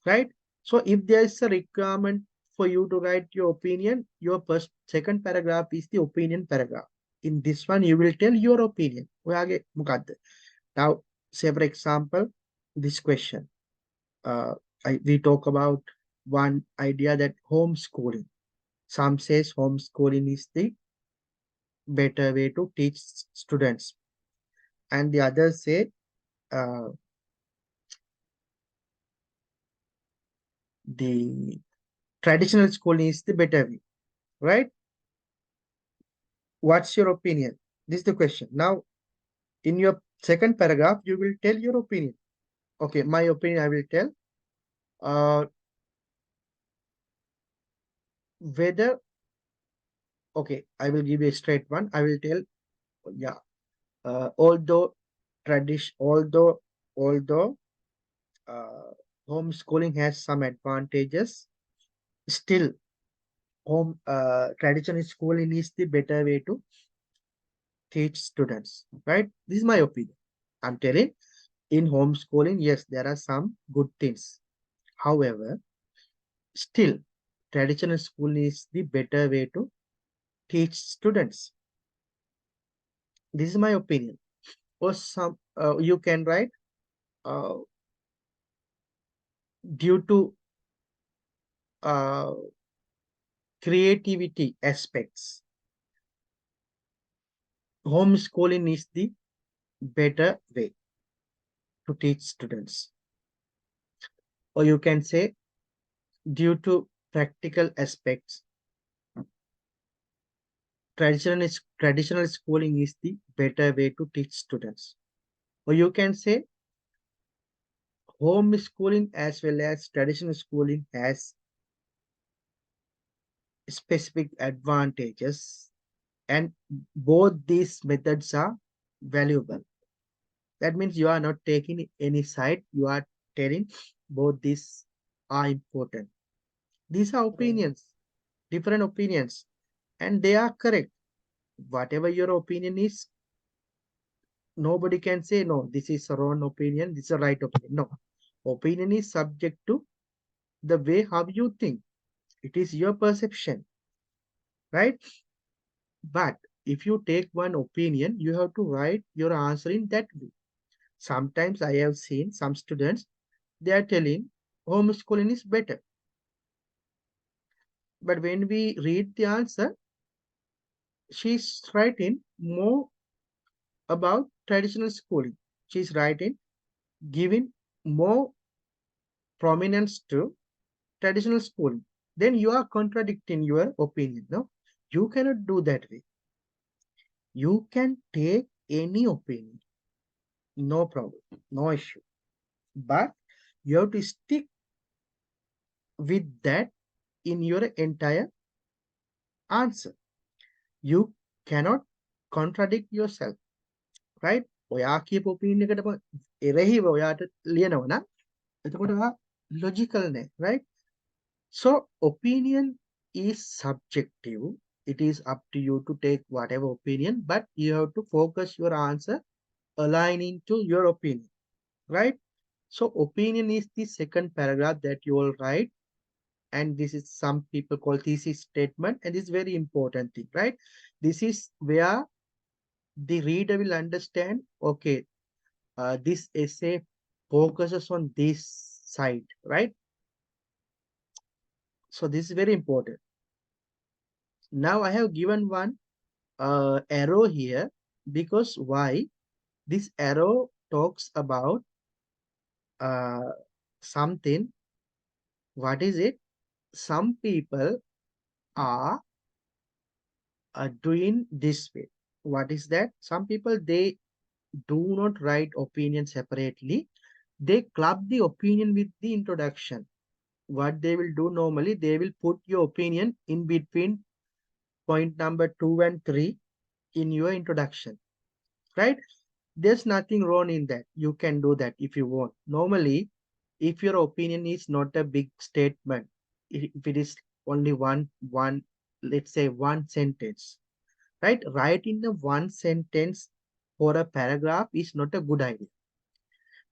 right? So if there is a requirement for you to write your opinion, your second paragraph is the opinion paragraph. In this one, you will tell your opinion. Now, say for example, this question. We talk about one idea that homeschooling. Some says homeschooling is the better way to teach students, and the others say uh, the traditional schooling is the better way, right? What's your opinion? This is the question. Now, in your second paragraph, you will tell your opinion. Okay, my opinion, I will tell whether, okay, I will give you a straight one. I will tell, yeah, although although uh, homeschooling has some advantages, still traditional schooling is the better way to teach students, right? This is my opinion. I'm telling, in homeschooling, yes, there are some good things. However, still, traditional school is the better way to teach students. This is my opinion. Or some you can write uh, due to uh, creativity aspects, homeschooling is the better way to teach students. Or you can say due to practical aspects, traditional schooling is the better way to teach students. Or you can say homeschooling as well as traditional schooling has specific advantages, and both these methods are valuable. That means you are not taking any side, you are telling both these are important. These are opinions, different opinions, and they are correct. Whatever your opinion is, nobody can say, no, this is a wrong opinion, this is a right opinion. No, opinion is subject to the way how you think. It is your perception, right? But if you take one opinion, you have to write your answer in that way. Sometimes I have seen some students, they are telling homeschooling is better. But when we read the answer, she's writing more about traditional schooling. She's writing, giving more prominence to traditional schooling. Then you are contradicting your opinion. No, you cannot do that way. You can take any opinion, no problem, no issue. But you have to stick with that in your entire answer. You cannot contradict yourself, right? ඔයා කියපු opinion එකටම එරෙහිව ඔයාට ලියනවා නම් එතකොට ඔයා logical නෑ, right? So opinion is subjective. It is up to you to take whatever opinion, but you have to focus your answer aligning to your opinion, right? So opinion is the second paragraph that you will write, and this is some people call thesis statement, and this is very important thing, right? This is where the reader will understand, okay, this essay focuses on this side, right? So this is very important. Now I have given one arrow here, because why? This arrow talks about uh, something. What is it? Some people are doing this way. What is that? Some people, they do not write opinion separately. They club the opinion with the introduction. What they will do normally, they will put your opinion in between point number 2 and 3 in your introduction, right? There's nothing wrong in that. You can do that if you want. Normally, if your opinion is not a big statement, if it is only one, let's say one sentence, right? Writing the one sentence for a paragraph is not a good idea.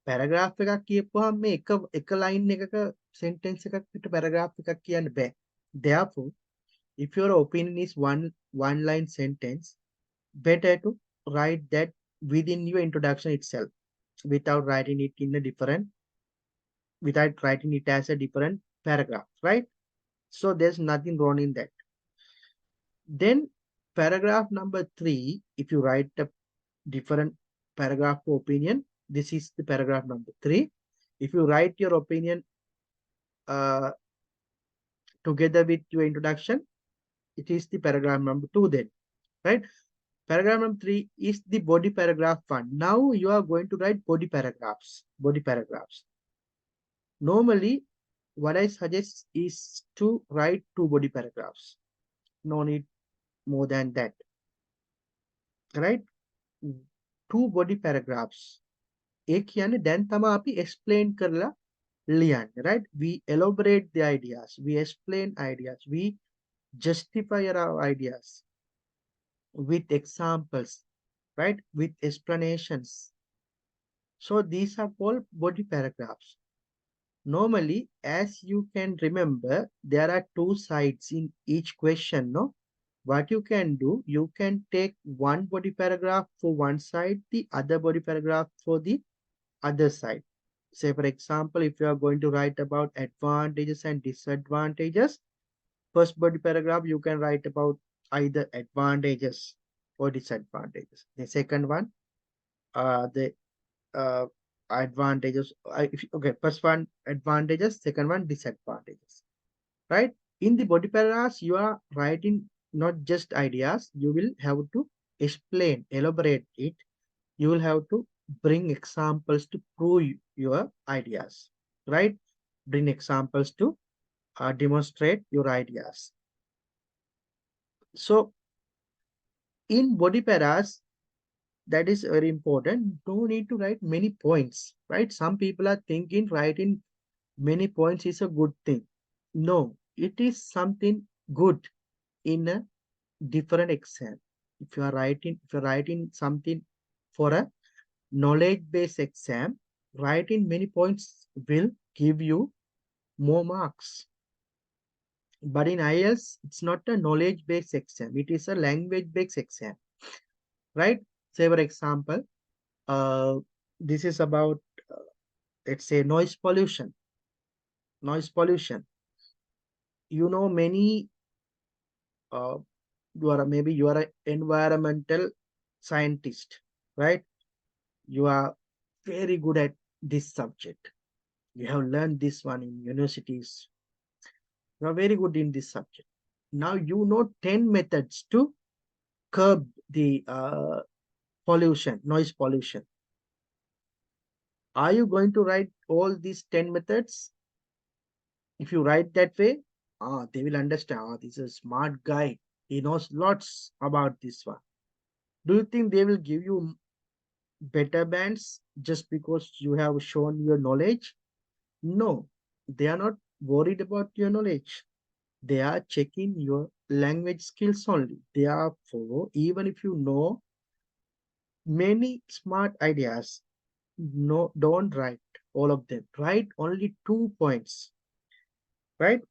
Paragraph එකක් කියපුවාම මේ එක line එකක sentence එකක් විතර paragraph එකක් කියන්න බෑ. Therefore, if your opinion is one line sentence, better to write that within your introduction itself, without writing it in a different, without writing it as a different paragraph, right? So there's nothing wrong in that. Then paragraph number 3, if you write a different paragraph for opinion, this is the paragraph number 3. If you write your opinion together with your introduction, it is the paragraph number 2 then, right? Paragraph number 3 is the body paragraph 1. Now you are going to write body paragraphs. Body paragraphs. Normally, what I suggest is to write 2 body paragraphs. No need more than that, right? 2 body paragraphs. ඒ කියන්නේ දැන් තමයි අපි explain කරලා ලියන්නේ, right? We elaborate the ideas, we explain ideas, we justify our ideas with examples, right? With explanations. So these are called body paragraphs. Normally, as you can remember, there are 2 sides in each question, no? What you can do, you can take one body paragraph for one side, the other body paragraph for the other side. Say, for example, if you are going to write about advantages and disadvantages, first body paragraph, you can write about either advantages or disadvantages. The second one, the advantages. Okay, first one advantages, second one disadvantages, right? In the body paragraphs, you are writing not just ideas. You will have to explain, elaborate it. You will have to bring examples to prove your ideas, right? Bring examples to demonstrate your ideas. So in body paras, that is very important. No need to write many points, right? Some people are thinking writing many points is a good thing. No, it is something good in a different exam. If you're writing something for a knowledge-based exam, writing many points will give you more marks. But in IELTS, it's not a knowledge-based exam. It is a language-based exam, right? Say, for example, this is about, let's say, noise pollution. Noise pollution. You know, many, maybe you are an environmental scientist, right? You are very good at this subject. You have learned this one in universities. You are very good in this subject. Now you know 10 methods to curb the pollution, noise pollution. Are you going to write all these 10 methods? If you write that way, they will understand, this is a smart guy. He knows lots about this one. Do you think they will give you better bands just because you have shown your knowledge? No, they are not worried about your knowledge. They are checking your language skills only. Therefore, even if you know many smart ideas, no, don't write all of them. Write only 2 points, right?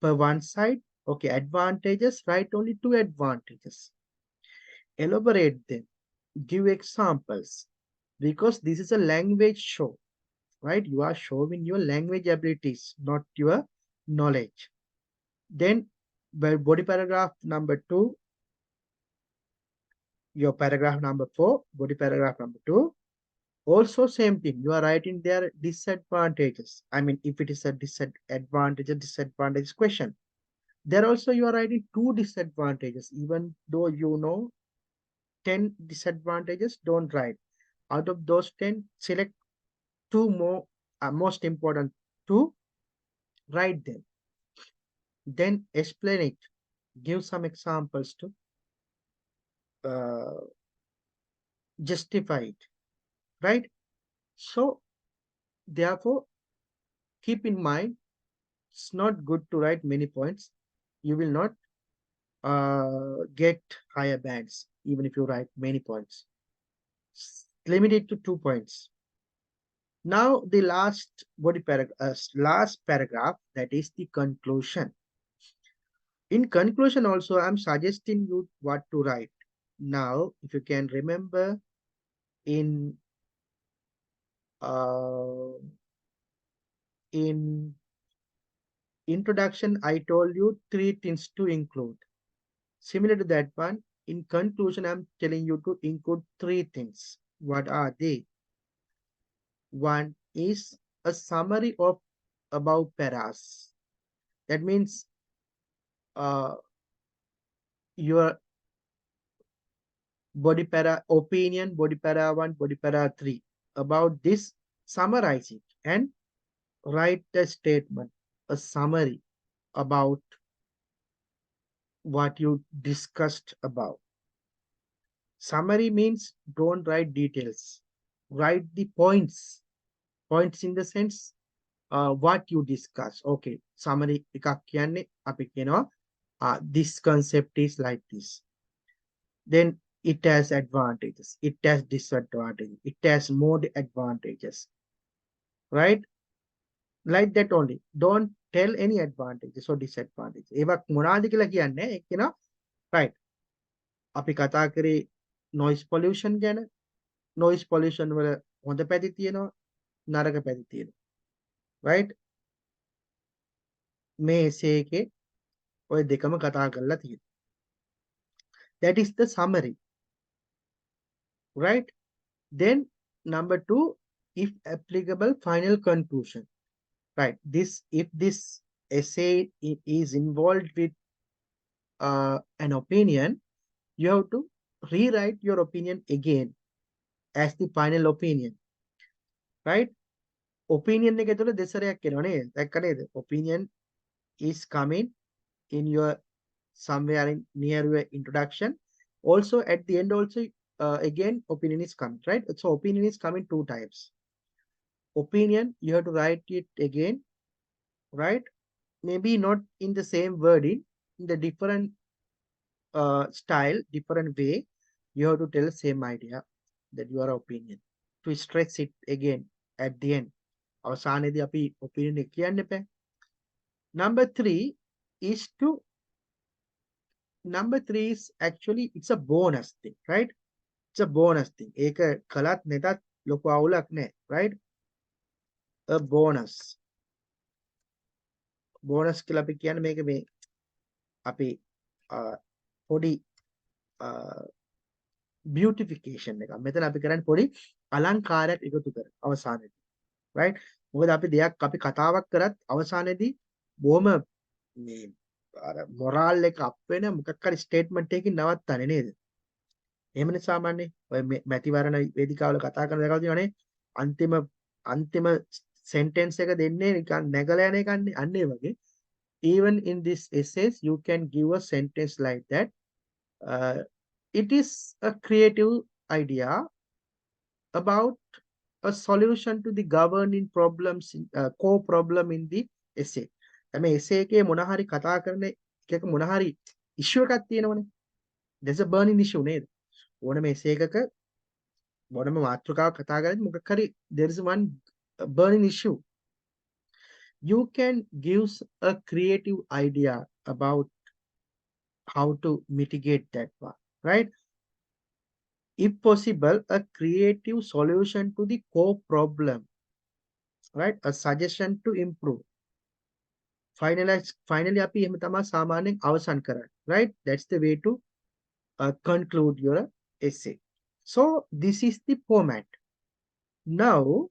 Per one side. Okay, advantages, write only 2 advantages. Elaborate them. Give examples. Because this is a language show, right? You are showing your language abilities, not your knowledge. Then body paragraph number 2, your paragraph number 4, body paragraph number 2. Also same thing, you are writing their disadvantages. I mean, if it is a disadvantage question, there also you are writing 2 disadvantages. Even though you know 10 disadvantages, don't write. Out of those 10, select 2 more, most important, to write them. Then explain it. Give some examples to uh, justify it, right? So, therefore, keep in mind, it's not good to write many points. You will not get higher bands, even if you write many points. Limit it to 2 points. Now, the last paragraph, that is the conclusion. In conclusion, also, I'm suggesting you what to write. Now, if you can remember, in uh, in introduction, I told you 3 things to include. Similar to that one, in conclusion, I'm telling you to include 3 things. What are they? One is a summary of above paras. That means uh, your body para opinion, body para 1, body para 3. About this, summarize it and write a statement, a summary about what you discussed about. Summary means don't write details. Write the points. Points in the sense what you discuss. Okay, summary එකක් කියන්නේ අපි කියනවා this concept is like this. Then it has advantages. It has disadvantages. It has more advantages. Right? Like that only. Don't tell any advantages or disadvantages. ඒවක් මොනවාද කියලා කියන්නේ ඒ කියනවා right. අපි කතා කරේ noise pollution ගැන. Noise pollution වල හොඳ පැති තියෙනවා, නරක පැති තියෙනවා. Right? මේ essay එකේ ඔය දෙකම කතා කරලා තියෙනවා. That is the summary. Right? Then number 2, if applicable, final conclusion. Right? If this essay is involved with an opinion, you have to rewrite your opinion again as the final opinion. Right? Opinion එක ඇතුළේ දෙසරයක් එනවා නේද? දැක්ක නේද? Opinion is coming in your somewhere in near your introduction. Also at the end also again opinion is coming, right? So opinion is coming 2 times. Opinion, you have to write it again, right? Maybe not in the same wording, in the different style, different way. You have to tell the same idea, that your opinion, to stress it again at the end. අවසානයේදී අපි opinion එක කියන්න එපා. Number 3 is actually, it's a bonus thing, right? It's a bonus thing. ඒක කළත් නැතත් ලොකු අවුලක් නැහැ, right? A bonus. Bonus කියලා අපි කියන්නේ මේක මේ අපි පොඩි beautification එක. මෙතන අපි කරන්නේ පොඩි අලංකාරයක් එකතු කර අවසානයේදී. right? මොකද අපි දෙයක් අපි කතාවක් කරත් අවසානයේදී බොහොම මේ අර මොරාල් එක අප් වෙන මොකක් හරි ස්ටේට්මන්ට් එකකින් නවත්තන්නේ නේද? එහෙමනේ සාමාන්‍යයෙන් ඔය මැතිවරණ වේදිකාවල කතා කරන දේවල් තියෙනවානේ අන්තිම sentence එක දෙන්නේ නිකන් නැගලා යන එකන්නේ අන්න ඒ වගේ. Even in this essays you can give a sentence like that. It is a creative idea about a solution to the governing problems, core problem in the essay. මේ essay එකේ මොන හරි කතා කරන එකක මොන හරි issue එකක් තියෙනවනේ. There's a burning issue නේද? ඕනම essay එකක මොනම මාතෘකාවක් කතා කරද්දී මොකක් හරි there is one burning issue. You can give a creative idea about how to mitigate that one, right? If possible, a creative solution to the core problem. right? A suggestion to improve. Finally අපි එහෙම තමයි සාමාන්‍යයෙන් අවසන් කරන්නේ, right? That's the way to conclude your essay. So this is the format. Now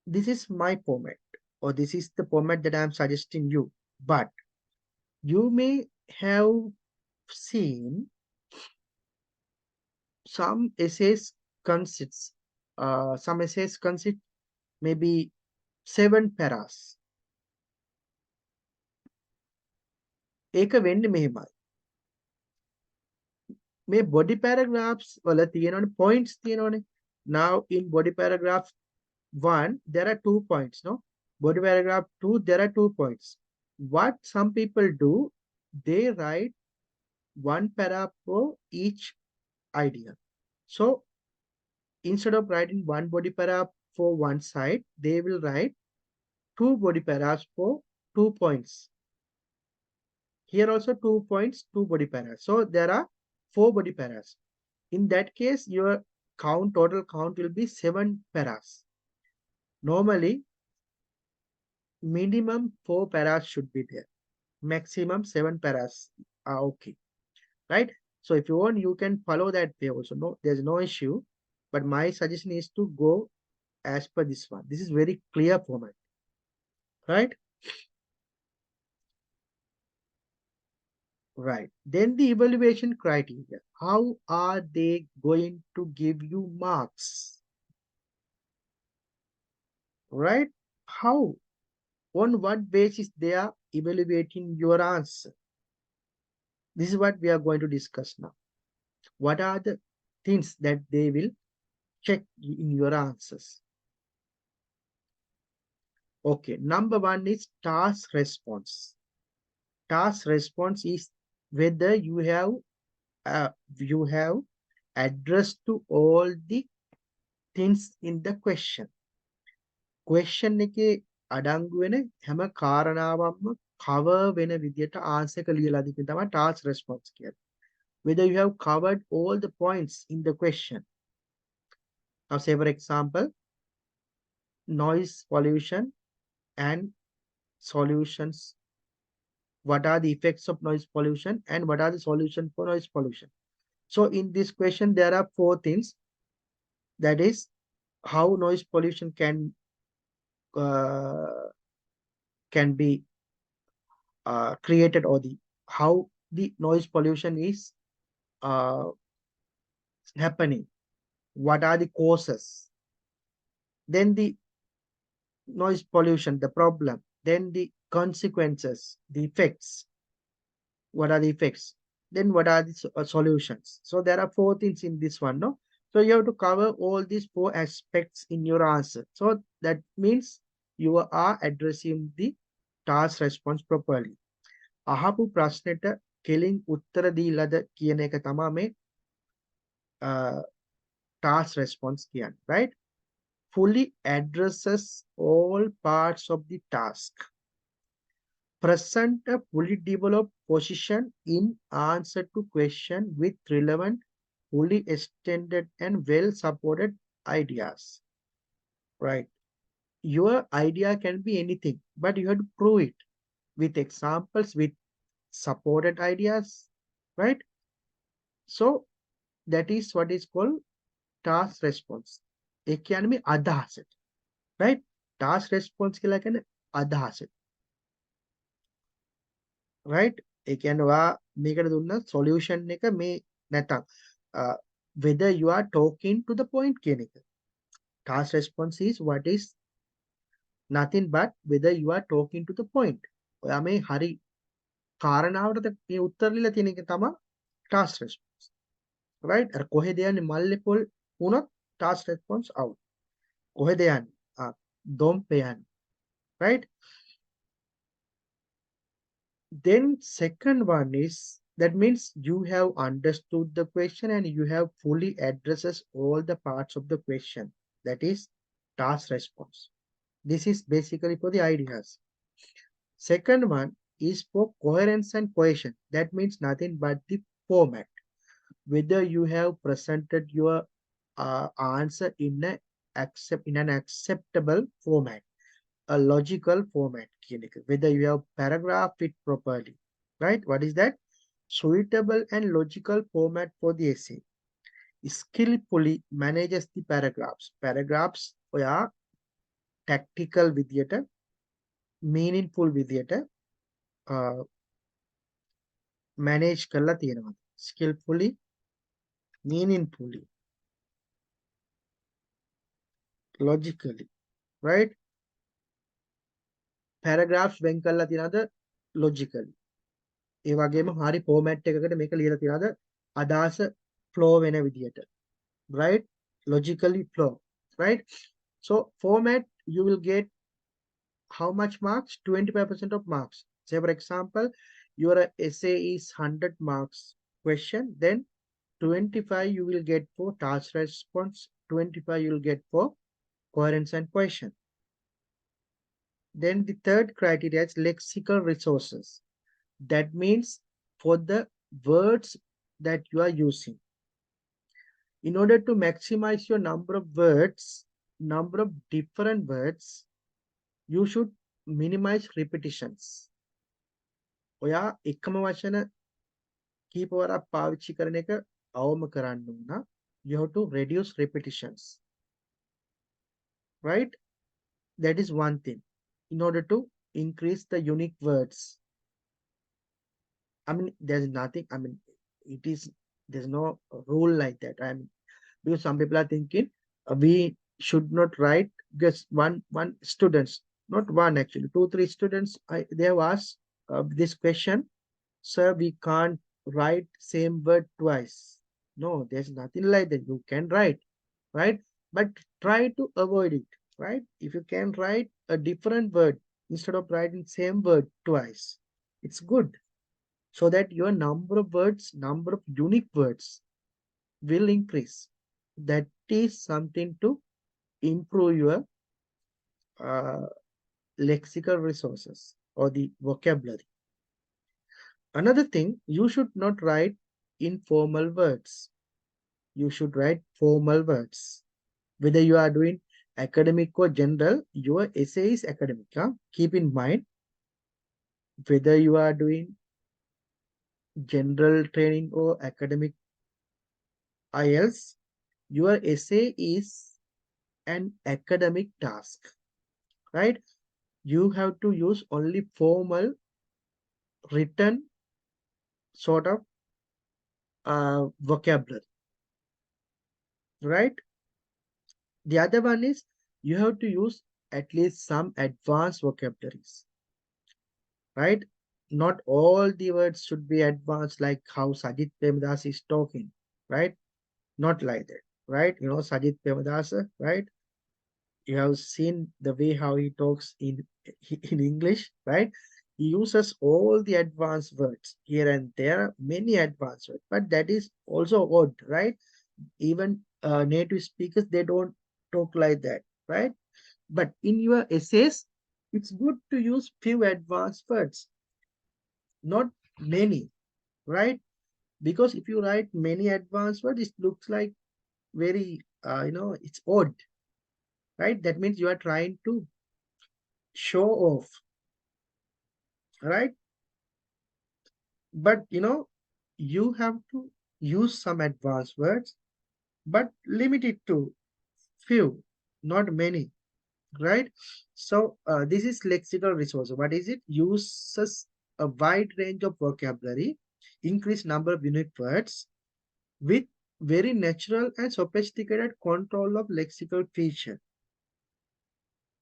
this is my format, or this is the format that I am suggesting you. But you may have seen some essays consists maybe 7 paras. ඒක වෙන්නේ මෙහෙමයි. මේ body paragraphs වල තියෙනවනේ points තියෙනවනේ. Now in body paragraph 1 there are 2 points, no? Body paragraph 2 there are 2 points. What some people do, they write 1 para for each idea. So instead of writing 1 body para for one side, they will write 2 body paras for 2 points. Here also 2 points, 2 body paras. So there are 4 body paras. In that case, your total count will be 7 paras. Normally, minimum 4 paras should be there. Maximum 7 paras are okay, right? So if you want, you can follow that way also. No, there's no issue. But my suggestion is to go as per this one. This is very clear format, right? Right. Then the evaluation criteria. How are they going to give you marks? Right? How? On what basis they are evaluating your answer? This is what we are going to discuss now. What are the things that they will check in your answers? Okay, number 1 is task response. Task response is whether you have addressed to all the things in the question. Question එකේ අඩංගු වෙන හැම කාරණාවක්ම cover වෙන විදියට answer එක ලියලා දෙන්න තමයි task response කියන්නේ. Whether you have covered all the points in the question. Now say for example, noise pollution and solutions. What are the effects of noise pollution and what are the solutions for noise pollution? So in this question, there are 4 things. That is how noise pollution can be created, or how the noise pollution is happening. What are the causes? Then the noise pollution, the problem. Then the consequences, the effects. What are the effects? Then what are the solutions? So there are 4 things in this one, no? So you have to cover all these 4 aspects in your answer. So that means you are addressing the task response properly. අහපු ප්‍රශ්නෙට කෙලින් උත්තර දීලාද කියන එක තමයි මේ task response කියන්නේ, right? Fully addresses all parts of the task. Present a fully developed position in answer to question with relevant, fully extended and well supported ideas. Right? Your idea can be anything, but you have to prove it with examples, with supported ideas, right? So that is what is called task response. ඒ කියන්නේ මේ අදහස, right? Task response කියලා කියන්නේ අදහස, right? ඒ කියන්නේ වා මේකට දුන්න solution එක මේ නැතනම් whether you are talking to the point කියන එක. Task response is what is nothing but whether you are talking to the point. ඔයා මේ හරි කාරණාවටද මේ උත්තර ලියලා තියෙන එක තමයි task response, right? අර කොහෙද යන්නේ මල්ලේ පොල් වුණොත් task response out. කොහෙද යන්නේ දොම්පේ යන්නේ, right? Then second one is, that means you have understood the question and you have fully addresses all the parts of the question. That is task response. This is basically for the ideas. Second one is for coherence and cohesion. That means nothing but the format. Whether you have presented your answer in a in an acceptable format, a logical format. Whether you have paragraph it properly, right? What is that? Suitable and logical format for the essay. Skillfully manages the paragraphs. Paragraphs are tactical විදියට, meaningful විදියට manage කරලා තියෙනවා. Skillfully, meaningfully, logically, right? Paragraphs වෙන් කරලා තියෙනවද logically. ඒ වගේම හරි format එකකට මේක ලියලා තියෙනවද අදහස flow වෙන විදියට, right? Logically flow, right? So format, you will get how much marks? 25% of marks. Say for example, your essay is 100 marks question, then 25 you will get for task response, 25 you will get for coherence and question. Then the third criteria is lexical resources. That means for the words that you are using. In order to maximize your number of words, number of different words, you should minimize repetitions. ඔයා එකම වචන කීප වරක් පාවිච්චි කරන එක අවම කරන්න උනා. You have to reduce repetitions, right? That is one thing. In order to increase the unique words. I mean, there's nothing, I mean, there's no rule like that. I mean, because some people are thinking we should not write just one students, not one actually, 2-3 students, they have asked this question, sir, we can't write same word twice. No, there's nothing like that. You can write, right? But try to avoid it, right? If you can write a different word instead of writing same word twice, it's good, so that your number of words, number of unique words will increase. That is something to improve your lexical resources or the vocabulary. Another thing, you should not write informal words. You should write formal words. Whether you are doing academic or general, your essay is academic. Huh? Keep in mind, whether you are doing general training or academic IELTS, your essay is an academic task, right? You have to use only formal written sort of vocabulary, right? The other one is you have to use at least some advanced vocabularies, right? Not all the words should be advanced like how Sajid Premdas is talking, right? Not like that, right? You know Sajid Premdas, right? You have seen the way how he talks in English, right? He uses all the advanced words here and there, many advanced words, but that is also odd, right? Even native speakers, they don't talk like that, right? But in your essays, it's good to use few advanced words, not many, right? Because if you write many advanced words, it looks like very it's odd, right? That means you are trying to show off, right? But you have to use some advanced words, but limit it to few, not many, right? So this is lexical resource. What is it? Uses a wide range of vocabulary, increase number of unique words with very natural and sophisticated control of lexical feature.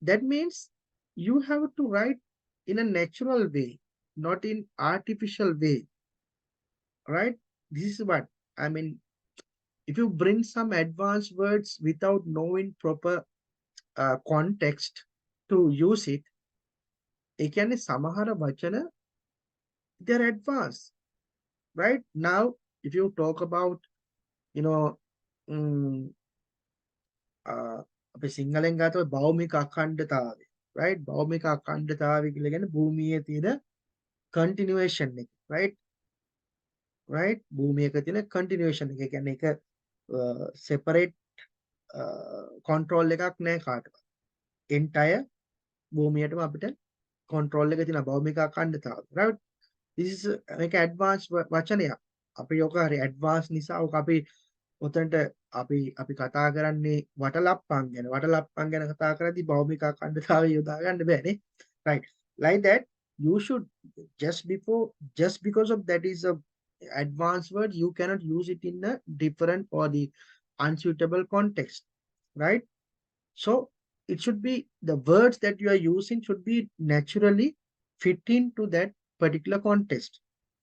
That means you have to write in a natural way, not in artificial way, right? This is what I mean. If you bring some advanced words without knowing proper context to use it, ඒ කියන්නේ සමහර වචන, they're advanced, right? Now if you talk about you know අපි සිංහලෙන් ගත්තොත් භෞමික අඛණ්ඩතාවය, right? භෞමික අඛණ්ඩතාවය කියලා කියන්නේ භූමියේ තියෙන continuation එක, right? Right? භූමියක තියෙන continuation එක. ඒ කියන්නේ ඒක separate control එකක් නැහැ කාටවත්. entire භූමියටම අපිට control එක තියෙන භෞමික අඛණ්ඩතාව. right? this is මේක advanced වචනයක්. අපි ඔක හරි advanced නිසා ඔක අපි උතන්ට අපි කතා කරන්නේ වටලප්පන් ගැන. වටලප්පන් ගැන කතා කරද්දී භෞමික අඛණ්ඩතාවය යොදා ගන්න බෑනේ. right? like that you should just because of that is a advanced word, you cannot use it in a different or the unsuitable context, right? So it should be the words that you are using should be naturally fit into that particular context.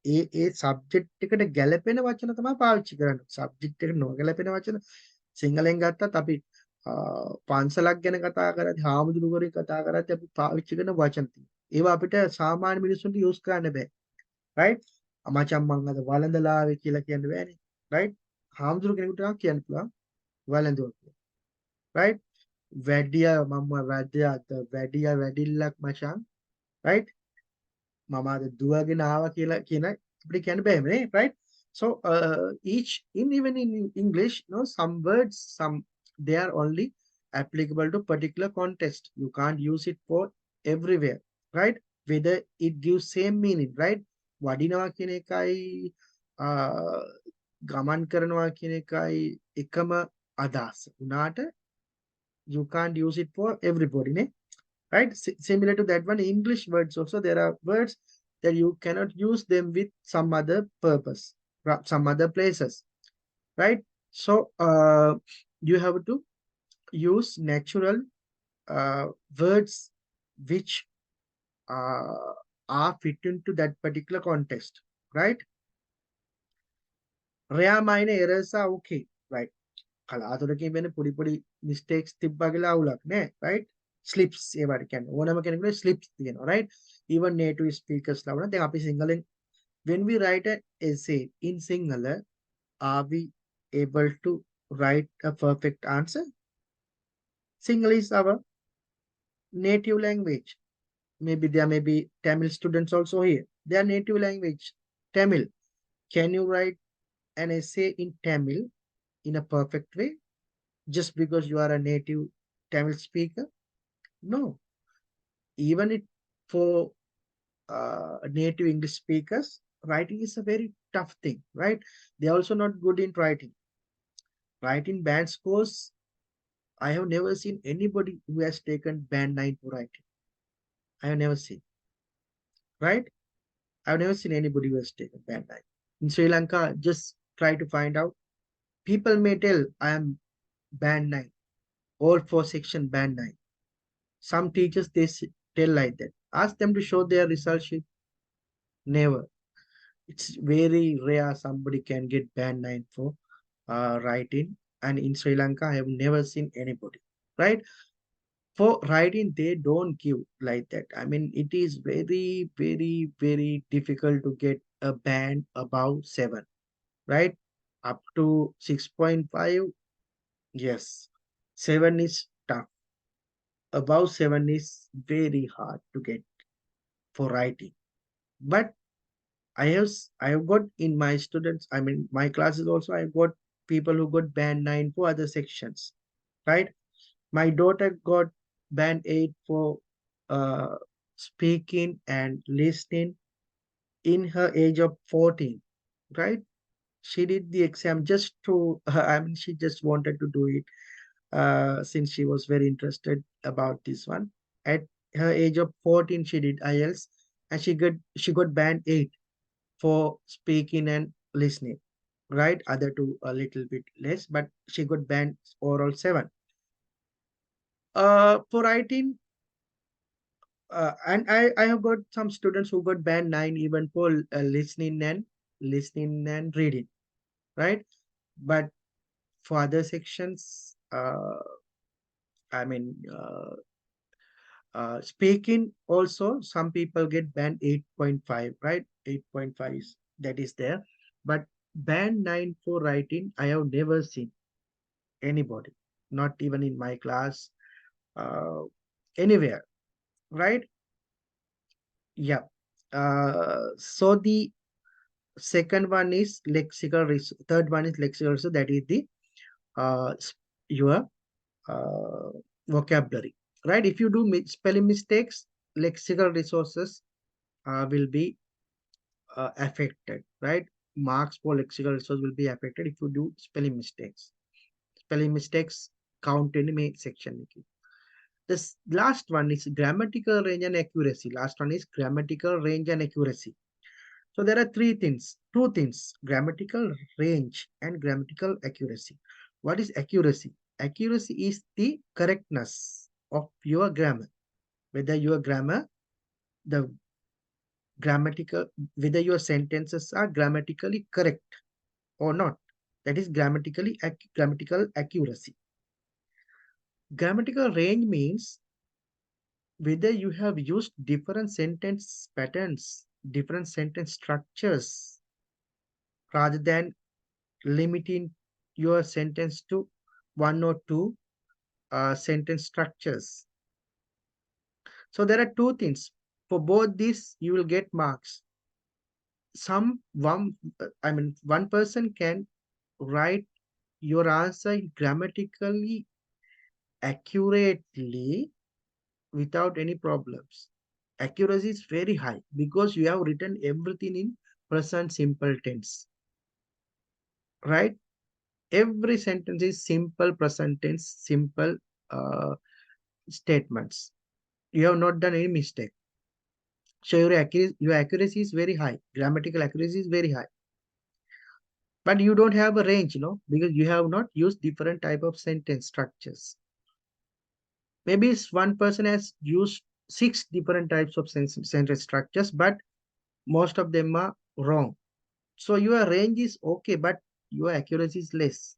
A subject එකට ගැලපෙන වචන තමයි පාවිච්චි කරන්නේ. subject එකට නොගැලපෙන වචන සිංහලෙන් ගත්තත් අපි පන්සලක් ගැන කතා කරද්දී හාමුදුරුවෝ කතා කරද්දී අපි පාවිච්චි කරන වචන තියෙනවා. ඒවා අපිට සාමාන්‍ය මිනිස්සුන්ට use කරන්න බෑ. right? මචං මං අද වළඳලා ආවේ කියලා කියන්න බෑනේ. right? හාමුදුරු කෙනෙකුට නම් කියන්න පුළුවන් වළඳුවා කියලා. right? වැඩියා වැඩිල්ලක් මචං. right? මම අද දුවගෙන ආවා කියලා කියන අපිට කියන්න බෑනේ. right? so each in even in English, some words, they are only applicable to particular context. You can't use it for everywhere, right? Whether it gives same meaning, right? වඩිනවා කියන එකයි ගමන් කරනවා කියන එකයි එකම අදහස උනාට you can't use it for everybody, ne? right? Similar to that one, English words also, there are words that you cannot use them with some other purpose, some other places, right? So you have to use natural words which are fit into that particular context, right? Rare minor errors are okay, right? කලාතුරකින් වෙන පොඩි පොඩි mistakes තිබ්බා කියලා අවුලක් නෑ, right? slips ඒවට කියන්නේ ඕනම කෙනෙකුට slips තියෙනවා, right? even native speakers ලා වුණා. දැන් අපි සිංහලෙන් when we write an essay in Sinhala, are we able to write a perfect answer? Sinhala is our native language. Maybe there may be Tamil students also here. Their native language, Tamil. Can you write an essay in Tamil in a perfect way just because you are a native Tamil speaker? No. Even for native English speakers, writing is a very tough thing, right? They're also not good in writing. Writing band scores, I have never seen anybody who has taken band 9 for writing. I have never seen, right? I've never seen anybody who has taken band 9. In Sri Lanka, just try to find out. People may tell I am band 9, all 4 section band 9. Some teachers, they tell like that. Ask them to show their result sheet. Never. It's very rare somebody can get band 9 for writing. And in Sri Lanka, I have never seen anybody, right? For writing, they don't give like that. I mean, it is very, very, very difficult to get a band above 7, right? Up to 6.5, yes. 7 is tough. Above 7 is very hard to get for writing. But I have got in my students, I mean, my classes also, I got people who got band 9 for other sections, right? My daughter got band 8 for speaking and listening in her age of 14, right? She did the exam just to, I mean, she just wanted to do it since she was very interested about this one. At her age of 14, she did IELTS and she got band 8 for speaking and listening, right? Other two a little bit less, but she got band overall 7. For writing, and I have got some students who got band 9 even for listening and reading, right? But for other sections, I mean, speaking also, some people get band 8.5, right? 8.5 is that is there, but band 9 for writing, I have never seen anybody, not even in my class, anywhere, right? Yeah. So the second one is lexical, third one is lexical, so that is the your uh, vocabulary, right? If you do spelling mistakes, lexical resources will be affected, right? Marks for lexical resource will be affected if you do spelling mistakes. Spelling mistakes count in main section. This last one is grammatical range and accuracy. Last one is grammatical range and accuracy. So there are two things, grammatical range and grammatical accuracy. What is accuracy? Accuracy is the correctness of your grammar. Whether your grammar, the grammatical, whether your sentences are grammatically correct or not. That is grammatical accuracy. Grammatical range means whether you have used different sentence patterns, different sentence structures, rather than limiting your sentence to one or two sentence structures. So there are two things. For both these, you will get marks. One person can write your answer grammatically accurately without any problems. Accuracy is very high because you have written everything in present simple tense, right? Every sentence is simple present tense, simple uh, statements. You have not done any mistake. So your accuracy is very high. Grammatical accuracy is very high. But you don't have a range, because you have not used different type of sentence structures. Maybe one person has used six different types of sentence structures, but most of them are wrong. So your range is okay, but your accuracy is less.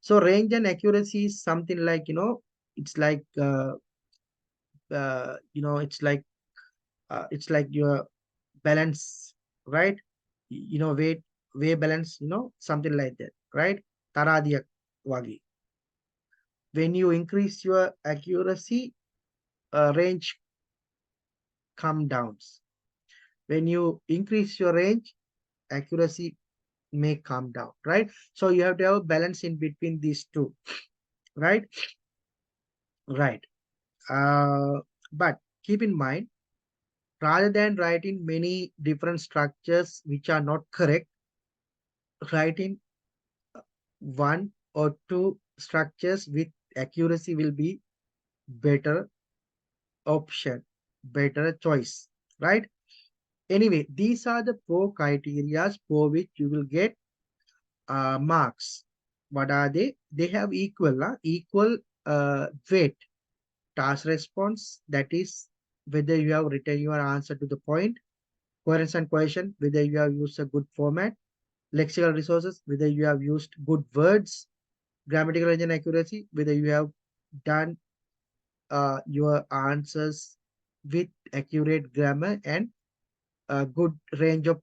So range and accuracy is something like, it's like, it's like your balance, right? Weight balance, something like that, right? Taradiya wagi. When you increase your accuracy, range come down. When you increase your range, accuracy may come down, right? So you have to have a balance in between these two, right? Right. But keep in mind, rather than writing many different structures which are not correct, writing one or two structures with accuracy will be better option, better choice, right? Anyway, these are the four criteria for which you will get marks. What are they? They have equal weight. Task response, that is whether you have written your answer to the point. Coherence and cohesion, whether you have used a good format. Lexical resources, whether you have used good words. Grammatical range and accuracy, whether you have done your answers with accurate grammar and a good range of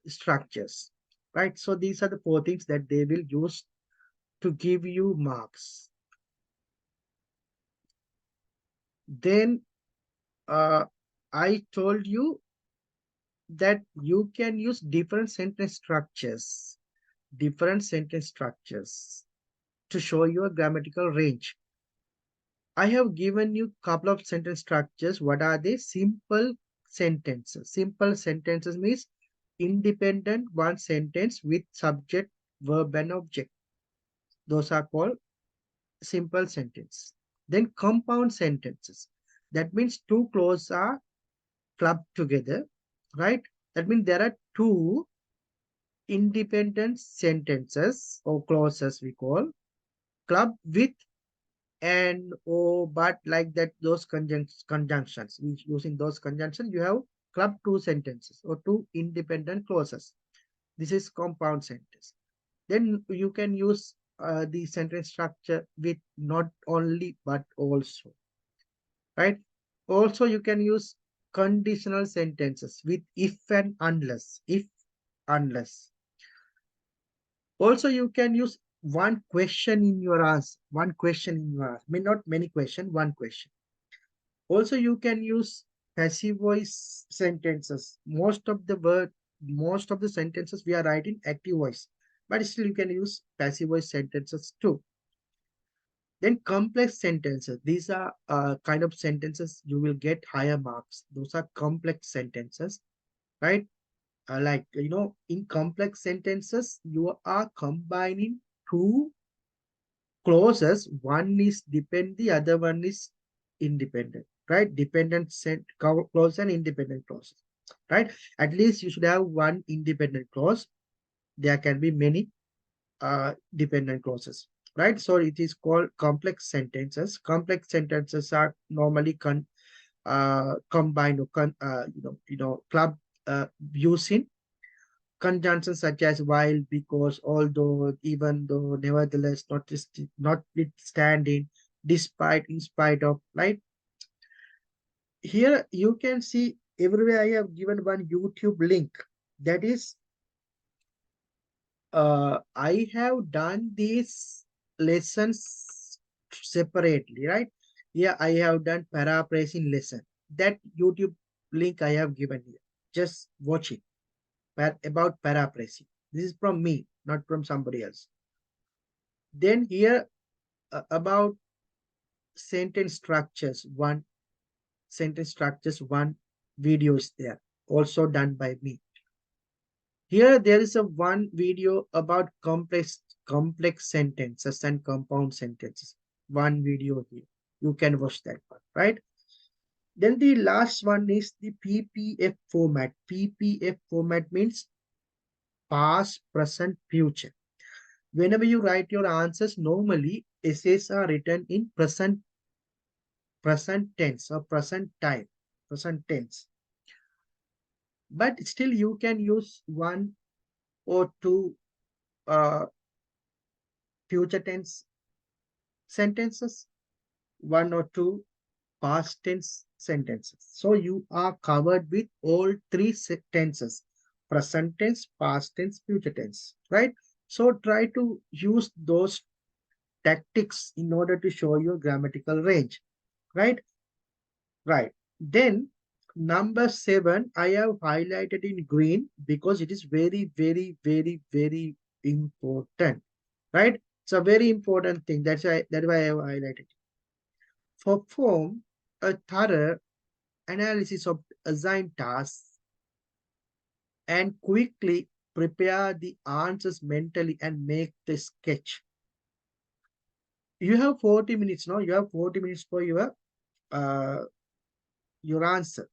structures, right? So these are the four things that they will use to give you marks. Then uh, I told you that you can use different sentence structures to show your grammatical range. I have given you couple of sentence structures. What are they? Simple sentences. Simple sentences means independent one sentence with subject, verb, and object. Those are called simple sentence. Then compound sentences. That means two clauses are clubbed together, right? That means there are two independent sentences or clauses we call club with and or but like that, those conjunctions which using those conjunctions you have club two sentences or two independent clauses. This is compound sentence. Then you can use the sentence structure with not only but also, right? Also you can use conditional sentences with if and unless, if unless. Also you can use one question in your answer, one question in your answer. I mean, not many question, one question. Also, you can use passive voice sentences. Most of the sentences we are writing active voice, but still you can use passive voice sentences too. Then complex sentences. These are kind of sentences you will get higher marks. Those are complex sentences, right? Like, in complex sentences, you are combining two clauses. One is depend, the other one is independent, right? Dependent clause and independent clause, right? At least you should have one independent clause. There can be many dependent clauses, right? So it is called complex sentences. Complex sentences are normally combined or club using conjunctions such as while, because, although, even though, nevertheless, notwithstanding, despite, in spite of, right? Here you can see everywhere I have given one YouTube link. That is, I have done these lessons separately, right? Yeah, I have done paraphrasing lesson. That YouTube link I have given here. Just watch it. About paraphrasing. This is from me, not from somebody else. Then here, about sentence structures. One sentence structures. One video is there, also done by me. Here there is a one video about complex sentences and compound sentences. One video here. You can watch that one, right? Then the last one is the PPF format. PPF format means past, present, future. Whenever you write your answers, normally essays are written in present tense or present time, present tense. But still you can use one or two uh, future tense sentences, one or two past tense sentences. So you are covered with all three tenses: present tense, past tense, future tense, right? So try to use those tactics in order to show your grammatical range, right? Right. Then number 7, I have highlighted in green because it is very, very, very, very important, right? It's a very important thing. That's why I have highlighted. Perform a thorough analysis of assigned tasks and quickly prepare the answers mentally and make the sketch. You have 40 minutes now. You have 40 minutes for uh, your answer.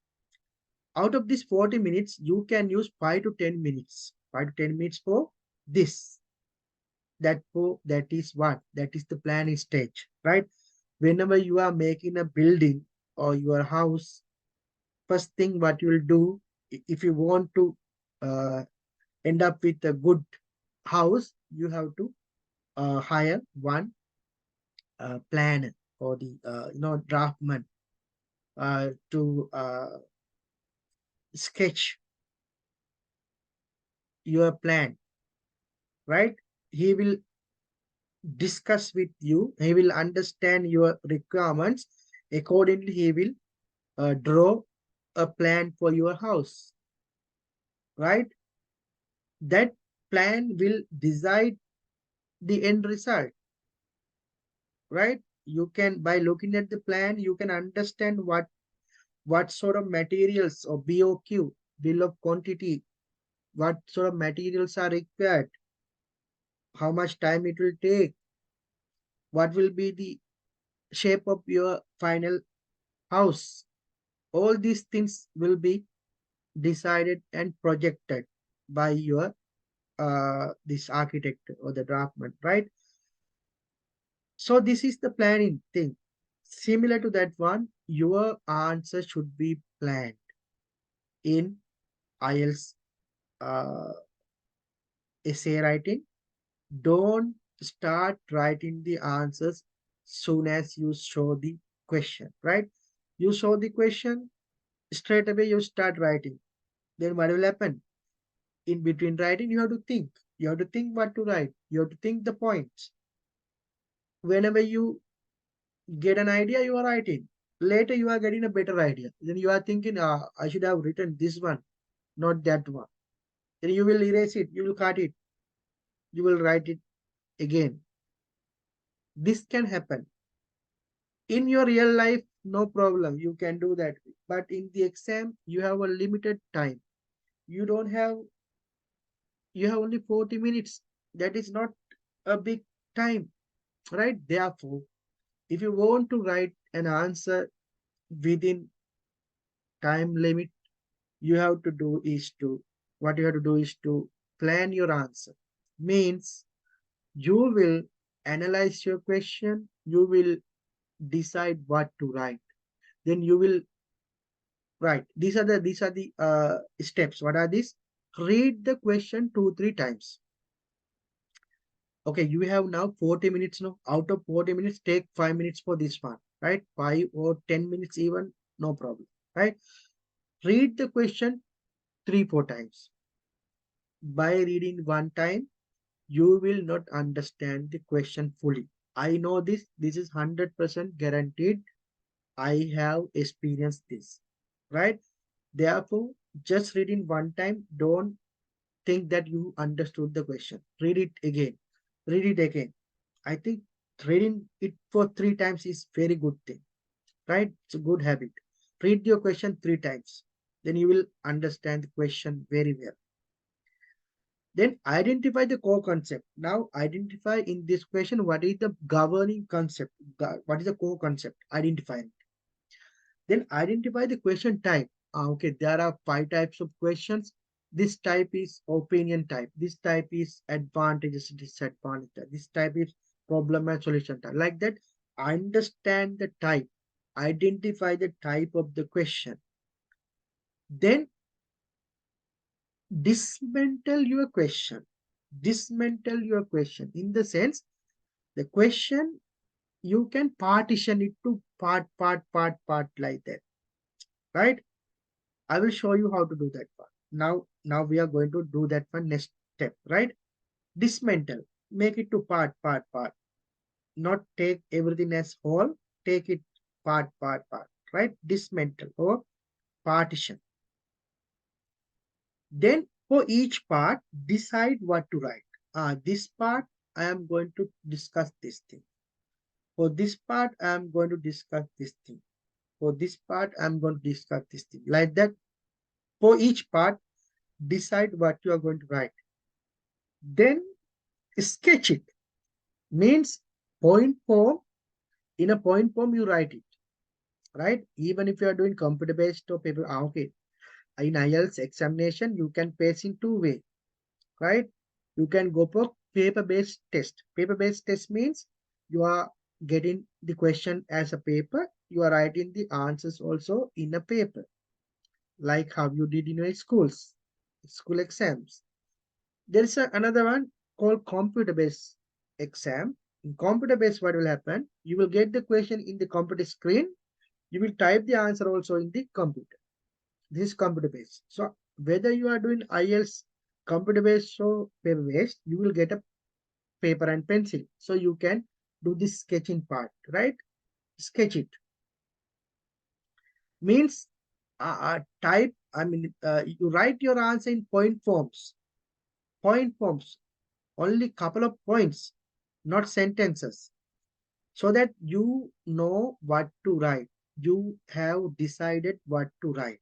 Out of these 40 minutes, you can use 5 to 10 minutes. 5 to 10 minutes for this. That is what? That is the planning stage, right? Whenever you are making a building or your house, first thing what you will do, if you want to uh, end up with a good house, you have to hire one planner or the draftman to sketch your plan, right? He will discuss with you. He will understand your requirements. Accordingly, he will draw a plan for your house, right? That plan will decide the end result, right? You can, by looking at the plan, you can understand what sort of materials, or BOQ, bill of quantity, what sort of materials are required, how much time it will take, what will be the shape of your final house. All these things will be decided and projected by your this architect or the draftman, right? So this is the planning thing. Similar to that one, your answer should be planned in IELTS uh, essay writing. Don't start writing the answers soon as you show the question, right? You show the question, straight away you start writing. Then what will happen? In between writing, you have to think. You have to think what to write. You have to think the points. Whenever you get an idea, you are writing. Later, you are getting a better idea. Then you are thinking, I should have written this one, not that one. Then you will erase it. You will cut it. You will write it again. This can happen. In your real life, no problem, you can do that. But in the exam, you have a limited time. You don't have, you have only 40 minutes. That is not a big time, right? Therefore, if you want to write an answer within time limit, you have to do is to, what you have to do is to plan your answer. Means you will analyze your question, you will decide what to write. Then you will write. These are the steps. What are these? Read the question 2 3 times. Okay, you have now 40 minutes now. Out of 40 minutes, take 5 minutes for this one, right? 5 or 10 minutes even, no problem, right? Read the question 3 4 times. By reading one time, you will not understand the question fully. I know this. This is 100% guaranteed. I have experienced this, right? Therefore, just reading one time, don't think that you understood the question. Read it again. Read it again. I think reading it for 3 times is very good thing, right? It's a good habit. Read your question 3 times. Then you will understand the question very well. Then identify the core concept. Now identify in this question what is the governing concept. What is the core concept? Identify it. Then identify the question type. Okay, there are 5 types of questions. This type is opinion type. This type is advantages, disadvantages. This type is problem and solution type. Like that, understand the type. Identify the type of the question. Then dismantle your question. Dismantle your question in the sense the question you can partition it to part like that, right? I will show you how to do that part. Now we are going to do that one next step, right? Dismantle, make it to part. Not take everything as whole, take it part, right? Dismantle or partition. Then for each part, decide what to write. This part, I am going to discuss this thing. For this part, I am going to discuss this thing. For this part, I am going to discuss this thing. Like that, for each part, decide what you are going to write. Then sketch it. Means point form. In a point form, you write it, right? Even if you are doing computer based or paper, okay. In IELTS examination, you can pass in 2 ways, right? You can go for paper based test. Paper based test means you are getting the question as a paper, you are writing the answers also in a paper, like how you did in your school exams. There is another one called computer based exam. In computer based, what will happen? You will get the question in the computer screen. You will type the answer also in the computer. This is computer based. So whether you are doing IELTS computer based or paper based, you will get a paper and pencil. So you can do this sketching part, right? Sketch it. Means type, you write your answer in point forms. Point forms. Only couple of points, not sentences. So that you know what to write. You have decided what to write.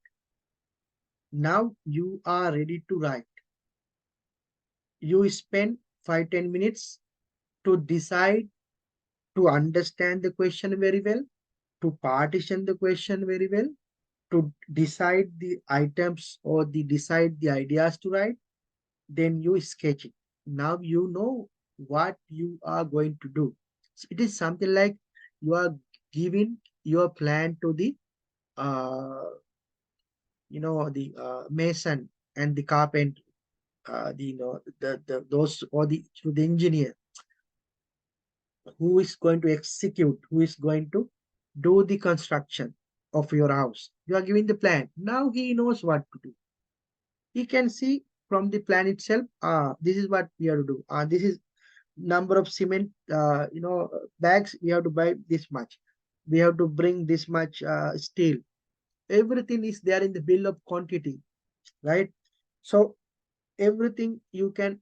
Now you are ready to write. You spend 5 10 minutes to decide, to understand the question very well, to partition the question very well, to decide the items or the decide the ideas to write. Then you sketch it. Now you know what you are going to do. So it is something like you are giving your plan to the uh, mason and the carpenter, the those or the to the engineer who is going to execute, who is going to do the construction of your house. You are giving the plan. Now he knows what to do. He can see from the plan itself, this is what we have to do. This is number of cement, bags we have to buy this much. We have to bring this much steel. Everything is there in the bill of quantity, right? So everything you can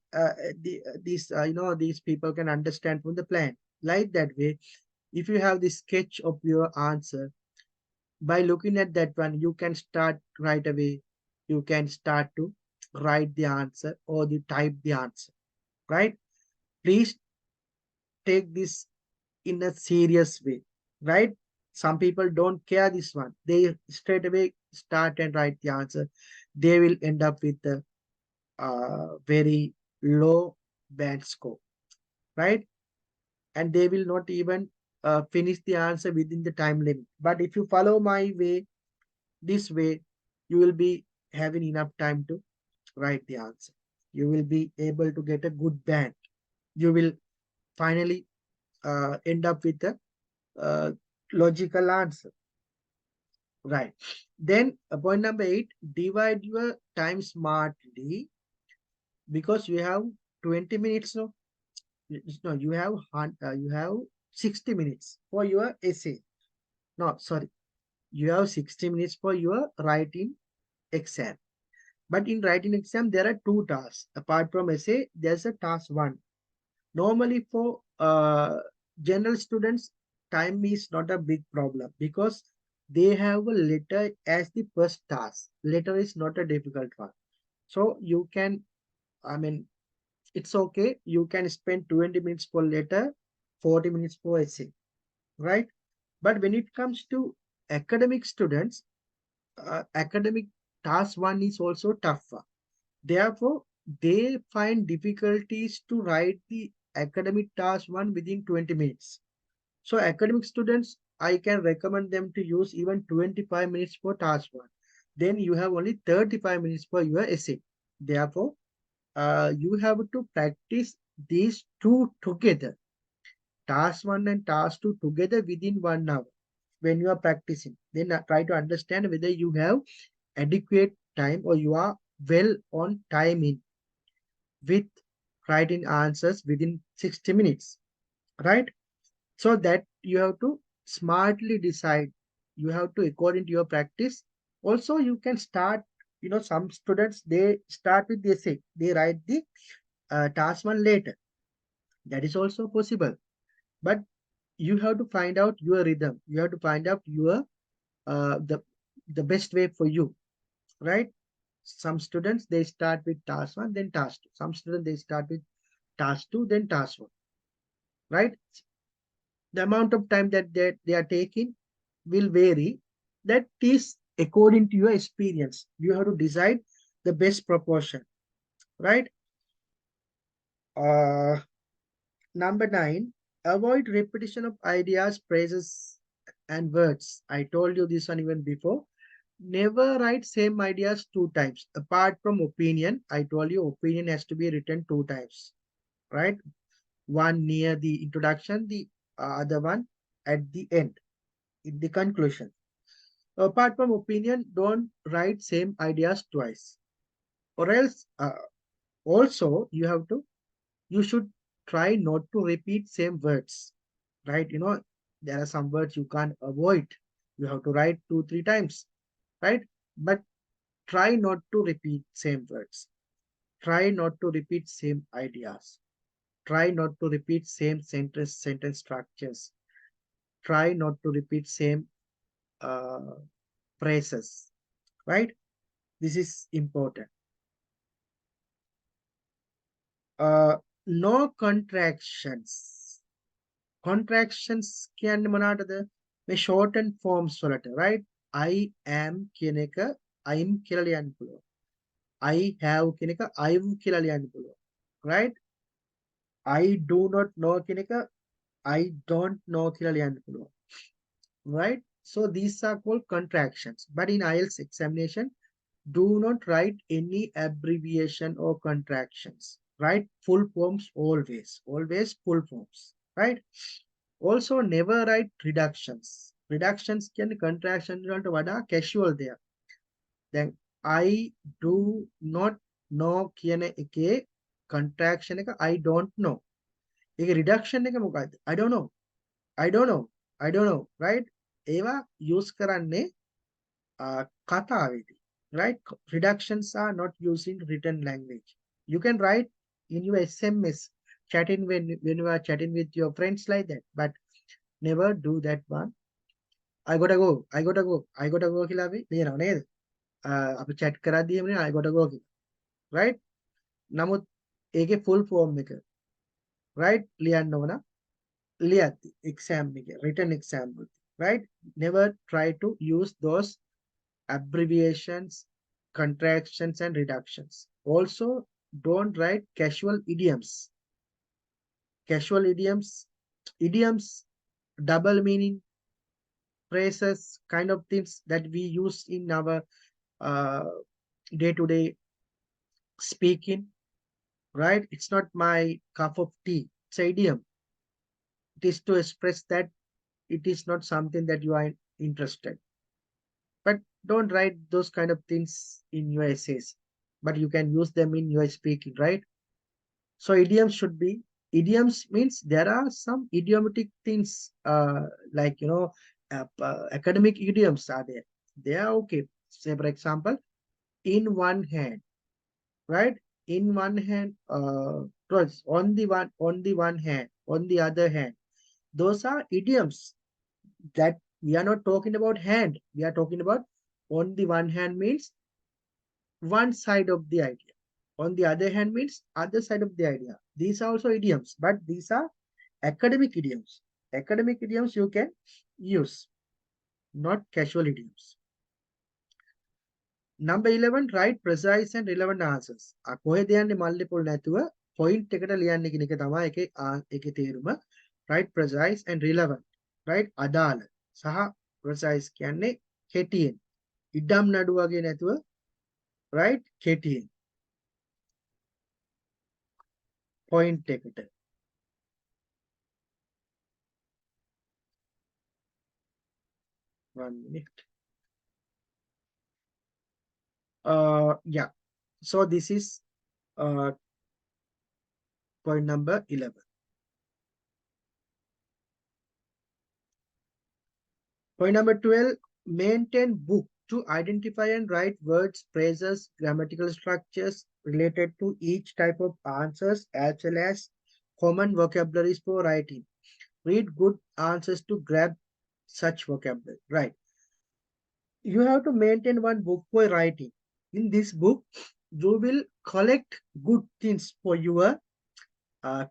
these people can understand from the plan. Like that way, If you have the sketch of your answer, by looking at that one, you can start right away. You can start to write the answer or the type the answer, right? Please take this in a serious way, right? Some people don't care this one. They straight away start and write the answer. They will end up with a very low band score, right? And they will not even finish the answer within the time limit. But if you follow my way, this way, you will be having enough time to write the answer. You will be able to get a good band. You will finally end up with a uh, logical answer. Right. Then point number 8, divide your time smartly because you have 20 minutes. No, no, you have 60 minutes for your essay. No, sorry, you have 60 minutes for your writing exam. But in writing exam, there are two tasks. Apart from essay, there's a task one. Normally for general students, time is not a big problem because they have a letter as the first task. Letter is not a difficult one. So you can, I mean, it's okay. You can spend 20 minutes for letter, 40 minutes for essay, right? But when it comes to academic students, academic task one is also tougher. Therefore, they find difficulties to write the academic task one within 20 minutes. So academic students, I can recommend them to use even 25 minutes for task one. Then you have only 35 minutes for your essay. Therefore, you have to practice these two together. Task one and task two together within 1 hour when you are practicing. Then try to understand whether you have adequate time or you are well on time in with writing answers within 60 minutes, right? So that you have to smartly decide. You have to according to your practice. Also, you can start, some students, they start with the essay. They write the task one later. That is also possible. But you have to find out your rhythm. You have to find out your uh, the the best way for you, right? Some students they start with task one, then task two. Some students they start with task two, then task one, right? The amount of time that they are taking will vary. That is according to your experience. You have to decide the best proportion, right? Uh, Number 9, avoid repetition of ideas, phrases, and words. I told you this one even before. Never write same ideas two times. Apart from opinion, I told you opinion has to be written two times, right? One near the introduction, the other one at the end, in the conclusion. Apart from opinion, don't write same ideas twice. Or else, also you should try not to repeat same words, right? There are some words you can't avoid. You have to write two, three times, right? But try not to repeat same words. Try not to repeat same ideas. Try not to repeat same sentence structures. Try not to repeat same uh, phrases, right? This is important. Uh, no contractions. Contractions කියන්නේ මොනවටද? මේ shortened forms වලට, right? I am කියන එක I'm කියලා ලියන්න පුළුවන්. I have කියන එක I've කියලා ලියන්න පුළුවන්. Right? I do not know කියන එක I don't know කියලා ලියන්න පුළුවන්. Right? So these are called contractions. But in IELTS examination, do not write any abbreviation or contractions. Write full forms always. Always full forms. Right? Also, never write reductions. Reductions can contraction වලට වඩා casual there. Then I do not know කියන එකේ contraction එක I don't know. ඒකේ reduction එක මොකක්ද? I don't know. I don't know. I don't know. Right? ඒවා use කරන්නේ කතාවේදී. Right? Reductions are not used in written language. You can write in your SMS chatting when you are chatting with your friends like that. But Never do that one. I gotta go. I gotta go. I gotta go කියලා අපි ලියනවා නේද? අපි chat කරද්දී එහෙමනේ I gotta go කියලා. Right? නමුත් ඒකේ full form එක right ලියන්න ඕන. ලියද්දි exam එකේ written exam වලදී. Right? Never try to use those abbreviations, contractions and reductions. Also, don't write casual idioms. Casual idioms, double meaning phrases, kind of things that we use in our uh, day-to-day speaking, right? It's not my cup of tea. It's an idiom. It is to express that it is not something that you are interested. But don't write those kind of things in your essays. But you can use them in your speaking, right? So idioms should be, idioms means there are some idiomatic things like, academic idioms are there. They are okay. Say, for example, in one hand, right? In one hand, on the one hand, on the other hand. Those are idioms that we are not talking about hand. We are talking about on the one hand means one side of the idea. On the other hand means other side of the idea. These are also idioms, but these are academic idioms. Academic idioms you can use, not casual idioms. Number 11, write precise and relevant answers. කොහෙද යන්නේ multiple නැතුව point එකට ලියන්න කියන එක තමයි ඒකේ තේරුම. Write precise and relevant. Right? අදාළ සහ precise කියන්නේ කෙටියෙන්. ඉඩම් නඩු වගේ නැතුව right? කෙටියෙන්. Point එකට. One minute. Yeah. So this is point number 11. Point number 12, maintain book to identify and write words, phrases, grammatical structures related to each type of answers as well as common vocabularies for writing. Read good answers to grab such vocabulary, right? You have to maintain one book for writing. In this book, you will collect good things for your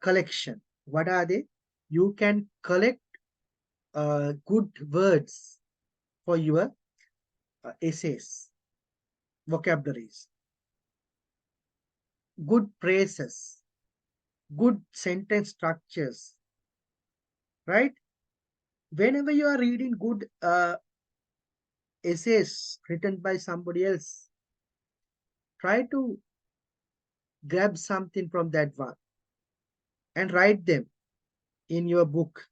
collection. What are they? You can collect good words for your essays, vocabularies, good phrases, good sentence structures, right? Whenever you are reading good essays written by somebody else, try to grab something from that one and write them in your book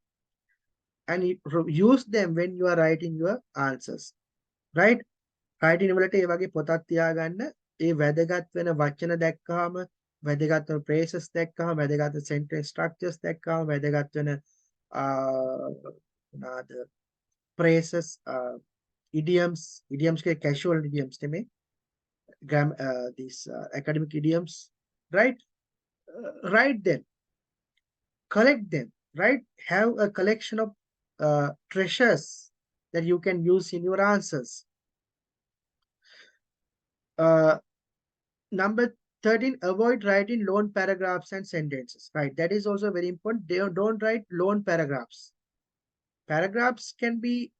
and use them when you are writing your answers, right? Writing වලට ඒ වගේ පොතක් තියාගන්න. ඒ වැදගත් වෙන වචන දැක්කහම, වැදගත් වෙන phrases දැක්කහම, වැදගත් වෙන sentence structures දැක්කහම, වැදගත් වෙන the phrases, idioms ke casual idioms නෙමෙයි. These academic idioms, right? Write them, collect them, right? Have a collection of treasures that you can use in your answers. Number 13, avoid writing long paragraphs and sentences, right? That is also very important. Don't write long paragraphs. Paragraphs can be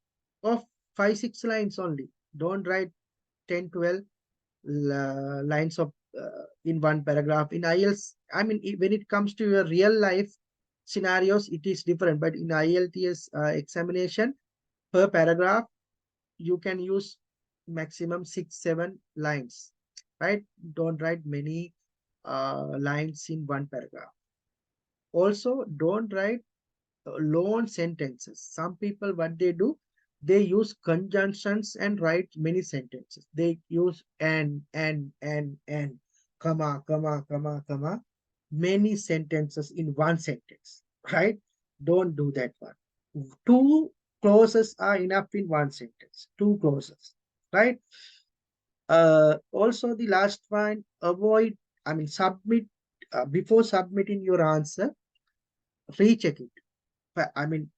of 5-6 lines only. Don't write 10-12 lines of in one paragraph. In IELTS, I mean, when it comes to your real life scenarios, it is different. But in IELTS examination, per paragraph, you can use maximum 6-7 lines, right? Don't write many lines in one paragraph. Also, don't write long sentences. Some people, what they do, they use conjunctions and write many sentences. They use and, comma, comma, comma, comma, many sentences in one sentence, right? Don't do that one. Two clauses are enough in one sentence. Two clauses, right? Also the last one, avoid, I mean, submit, before submitting your answer, recheck it. I mean,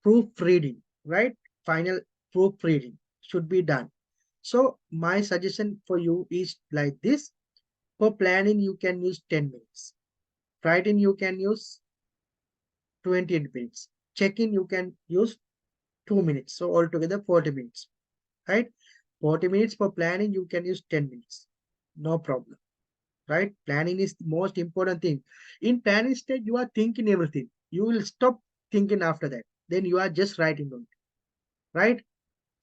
proofreading, right? Final proofreading should be done. So my suggestion for you is like this. For planning, you can use 10 minutes. Writing, you can use 20 minutes. Check-in, you can use 2 minutes. So altogether 40 minutes, right? 40 minutes for planning, you can use 10 minutes. No problem, right? Planning is the most important thing. In planning stage, you are thinking everything. You will stop thinking after that. Then you are just writing on it, right?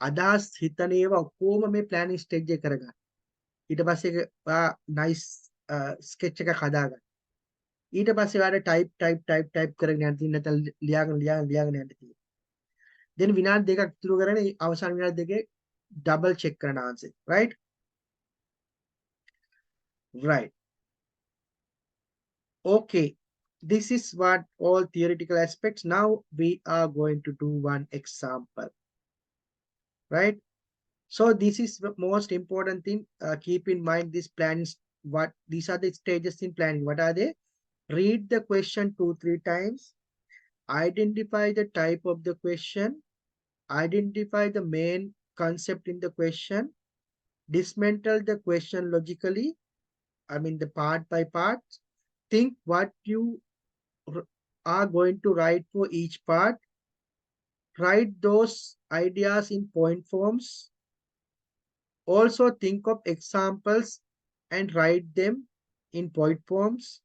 අදහස් හිතන ඒවා ඔක්කොම මේ planning stage එක කරගන්න. ඊට පස්සේ nice sketch එකක් හදාගන්න. ඊට පස්සේ ඔයාලට type කරගෙන යන්න තියෙන නැත්නම් ලියාගෙන යන්න තියෙනවා. then විනාඩි දෙකක් ඉතුරු කරගෙන අවසාන විනාඩි දෙකේ double check කරන answer, right? Right. Okay. This is what all theoretical aspects. Now we are going to do one example, right? So this is the most important thing. Keep in mind this plan is what these are the stages in planning. What are they? Read the question 2-3 times. Identify the type of the question. Identify the main concept in the question. Dismantle the question logically. I mean the part by part. Think what you are going to write for each part. Write those ideas in point forms. Also think of examples and write them in point forms.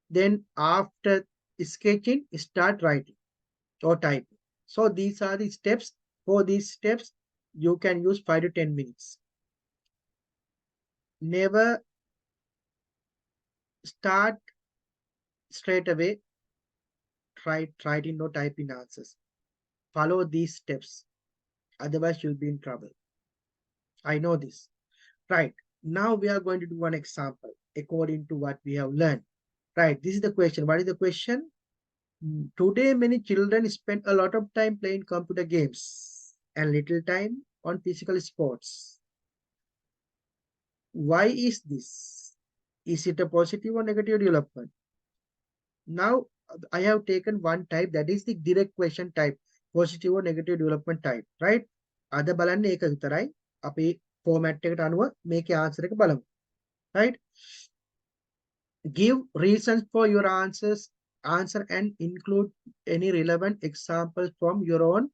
Then after sketching, start writing or typing. So these are the steps. For these steps, you can use 5 to 10 minutes. Never start straight away writing or typing answers. Follow these steps. Otherwise, you'll be in trouble. I know this. Right. Now we are going to do one example according to what we have learned. Right. This is the question. What is the question? Today, many children spend a lot of time playing computer games and little time on physical sports. Why is this? Is it a positive or negative development? Now, I have taken one type, that is the direct question type, positive or negative development type, right? අද බලන්න ඒක විතරයි. අපි format එකට අනුව මේකේ answer එක බලමු. Right? Give reasons for your answer and include any relevant examples from your own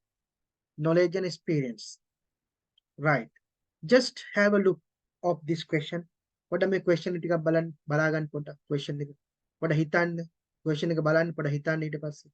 knowledge and experience. Right. Just have a look of this question. What am I question ටිකක් බලාගන්න පොඩ්ඩක් question එක. පොඩ හිතන්න. question එක බලන්න පොඩ හිතන්න ඊට පස්සේ.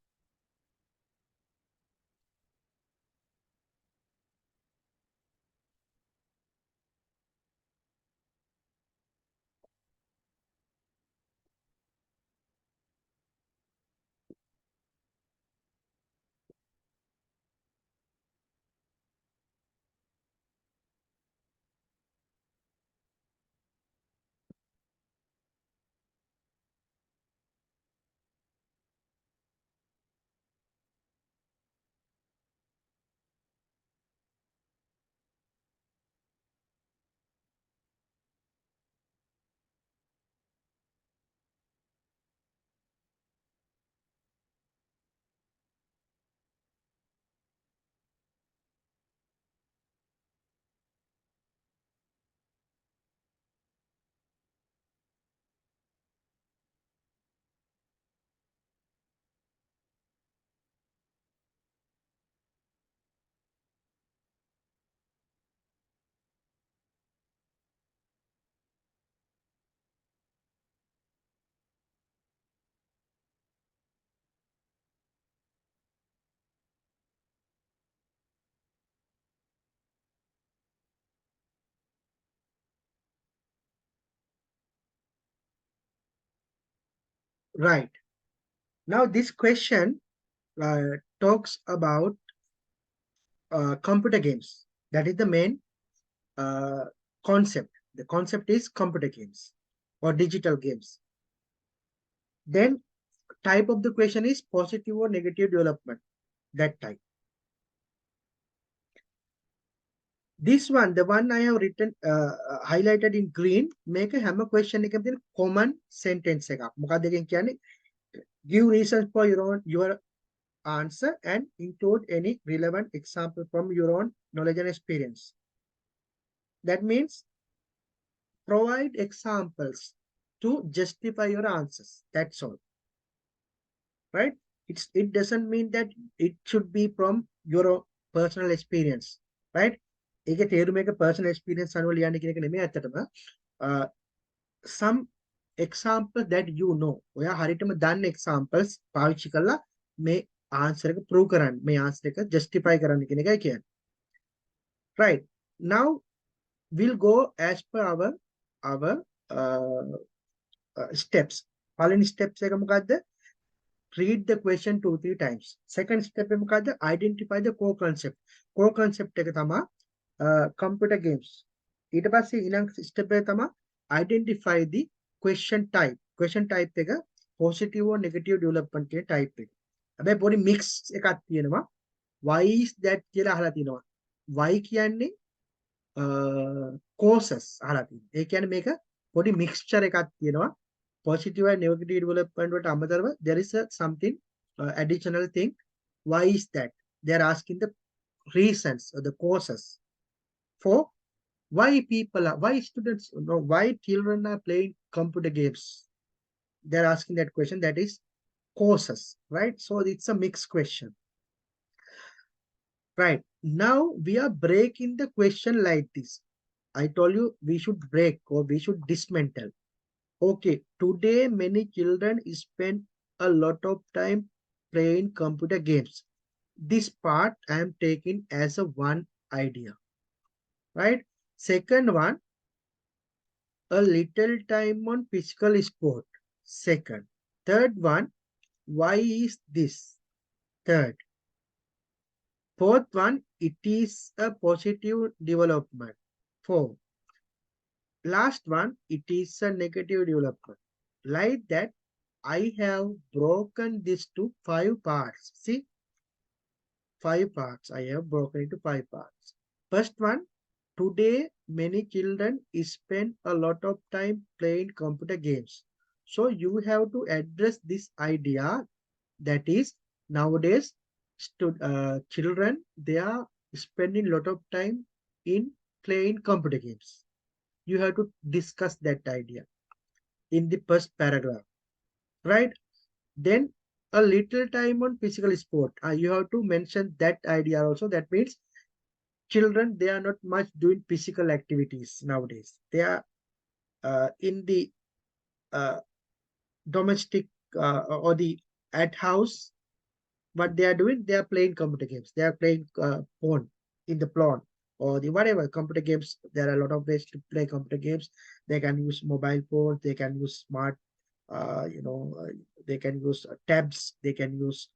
Right. Now this question talks about computer games. That is the main uh, concept. The concept is computer games or digital games. Then type of the question is positive or negative development. That type. This one, the one I have written, highlighted in green, make a hammer question එකම තියෙන common sentence එකක්. මොකක්ද කියන්නේ? Give reasons for your answer and include any relevant example from your own knowledge and experience. That means provide examples to justify your answers. That's all, right? It doesn't mean that it should be from your personal experience, right? You get to make a personal experience some example that you know. ඔයා හරියටම දන්න examples පාවිච්චි කරලා මේ answer එක prove කරන්න, මේ answer එක justify කරන්න කියන එකයි කියන්නේ. Right. Now we'll go as per our steps. පළවෙනි steps එක මොකද්ද? Read the question 2-3 times. Second step එක මොකද්ද? Identify the core concept. Core concept එක තමයි computer games. ඊට පස්සේ ඊළඟ step එක තමයි identify the question type. Question type එක positive or negative development කියන type එක. හැබැයි පොඩි mix එකක් තියෙනවා. Why is that කියලා අහලා තිනවා. Why කියන්නේ causes අහලා තියෙනවා. ඒ කියන්නේ මේක පොඩි mixture එකක් තියෙනවා. Positive and negative development වලට අමතරව there is something additional thing. Why is that? They are asking the reasons or the causes for why people are, why students, no, why children are playing computer games. They're asking that question. That is causes, right? So it's a mixed question. Right. Now we are breaking the question like this. I told you we should break or we should dismantle. Okay, today many children spend a lot of time playing computer games. This part I am taking as a one idea, right? Second one, a little time on physical sport. Second. Third one, why is this? Third. Fourth one, it is a positive development. Four. Last one, it is a negative development. Like that, I have broken this to 5 parts. See, 5 parts. I have broken it to 5 parts. First one, today many children spend a lot of time playing computer games. So you have to address this idea, that is nowadays children, they are spending a lot of time in playing computer games. You have to discuss that idea in the first paragraph, right? Then a little time on physical sport. You have to mention that idea also. That means children, they are not much doing physical activities nowadays. They are in the domestic or the at house. What they are doing, they are playing computer games. They are playing phone in the plon or the whatever computer games. There are a lot of ways to play computer games. They can use mobile phones. They can use smart, they can use tabs. They can use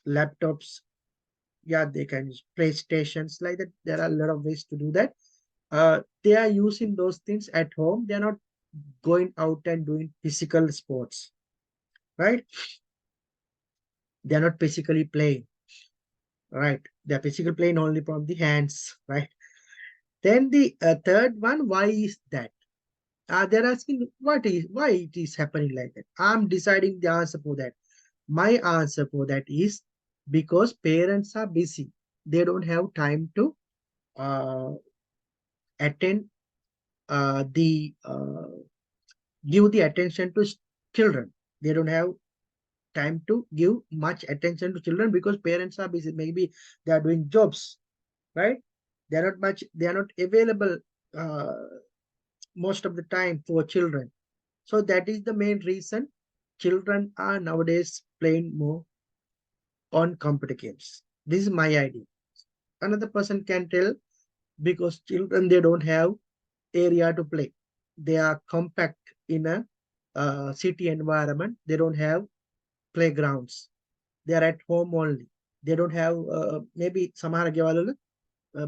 laptops. Yeah, they can use PlayStations like that. There are a lot of ways to do that. They are using those things at home. They are not going out and doing physical sports, right? They are not physically playing, right? They are physically playing only from the hands, right? Then the third one, why is that? They're asking why it is happening like that. I'm deciding the answer for that. My answer for that is because parents are busy. They don't have time to attend give the attention to children. They don't have time to give much attention to children because parents are busy. Maybe they are doing jobs, right? They are not available most of the time for children. So that is the main reason children are nowadays playing more on computer games. This is my idea. Another person can tell because children, they don't have area to play. They are compact in a city environment. They don't have playgrounds. They are at home only. They don't have maybe සමහර ගෙවල් වල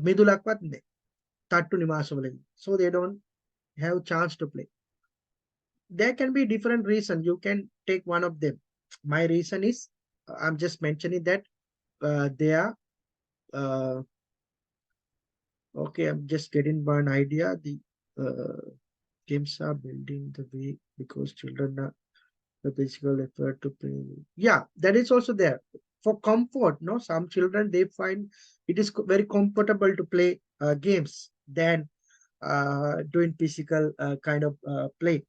මිදුලක්වත් නැහැ. තට්ටු නිවාසවල. So they don't have chance to play. There can be different reasons. You can take one of them. My reason is I'm just mentioning that they are okay. I'm just getting one idea. The games are building the way because children are The physical effort to play. Yeah, that is also there. For comfort, no, some children they find it is very comfortable to play games than doing physical kind of play.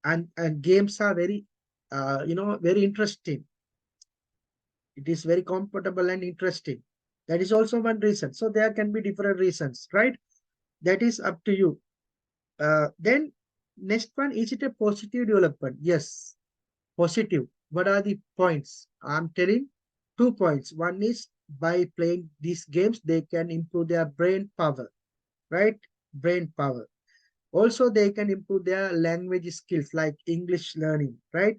And games are very, very interesting. It is very comfortable and interesting. That is also one reason. So there can be different reasons, right? That is up to you. Then next one, is it a positive development? Yes, positive. What are the points? I'm telling 2 points. One is by playing these games, they can improve their brain power, right? Brain power. Also, they can improve their language skills like English learning, right?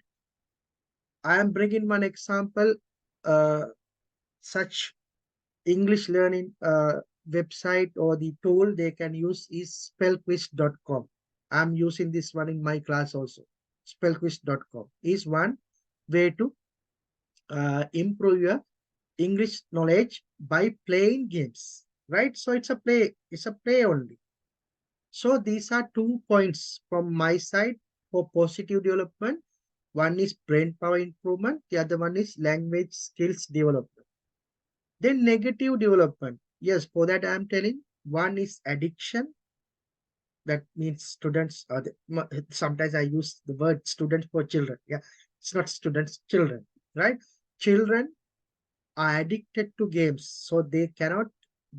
I am bringing one example. Such English learning website or the tool they can use is spellquiz.com. I'm using this one in my class also. Spellquiz.com is one way to improve your English knowledge by playing games, right? So it's a play only. So these are 2 points from my side for positive development. One is brain power improvement, the other one is language skills development. Then negative development. Yes, for that I am telling one is addiction. That means students are sometimes I use the word students for children. Yeah, it's not students, children, right? Children are addicted to games, so they cannot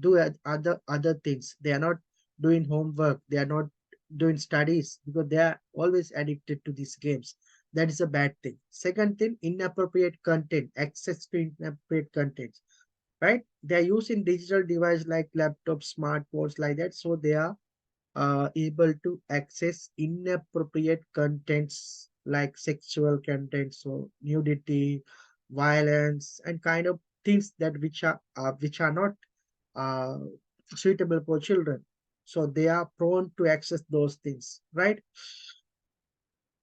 do other things. They are not doing homework. They are not doing studies because they are always addicted to these games. That is a bad thing. Second thing, inappropriate content, access to inappropriate content, right? They are using digital device like laptops, smartphones, like that. So they are able to access inappropriate contents like sexual contents, so nudity, violence, and kind of things that which are not uh, suitable for children. So they are prone to access those things, right?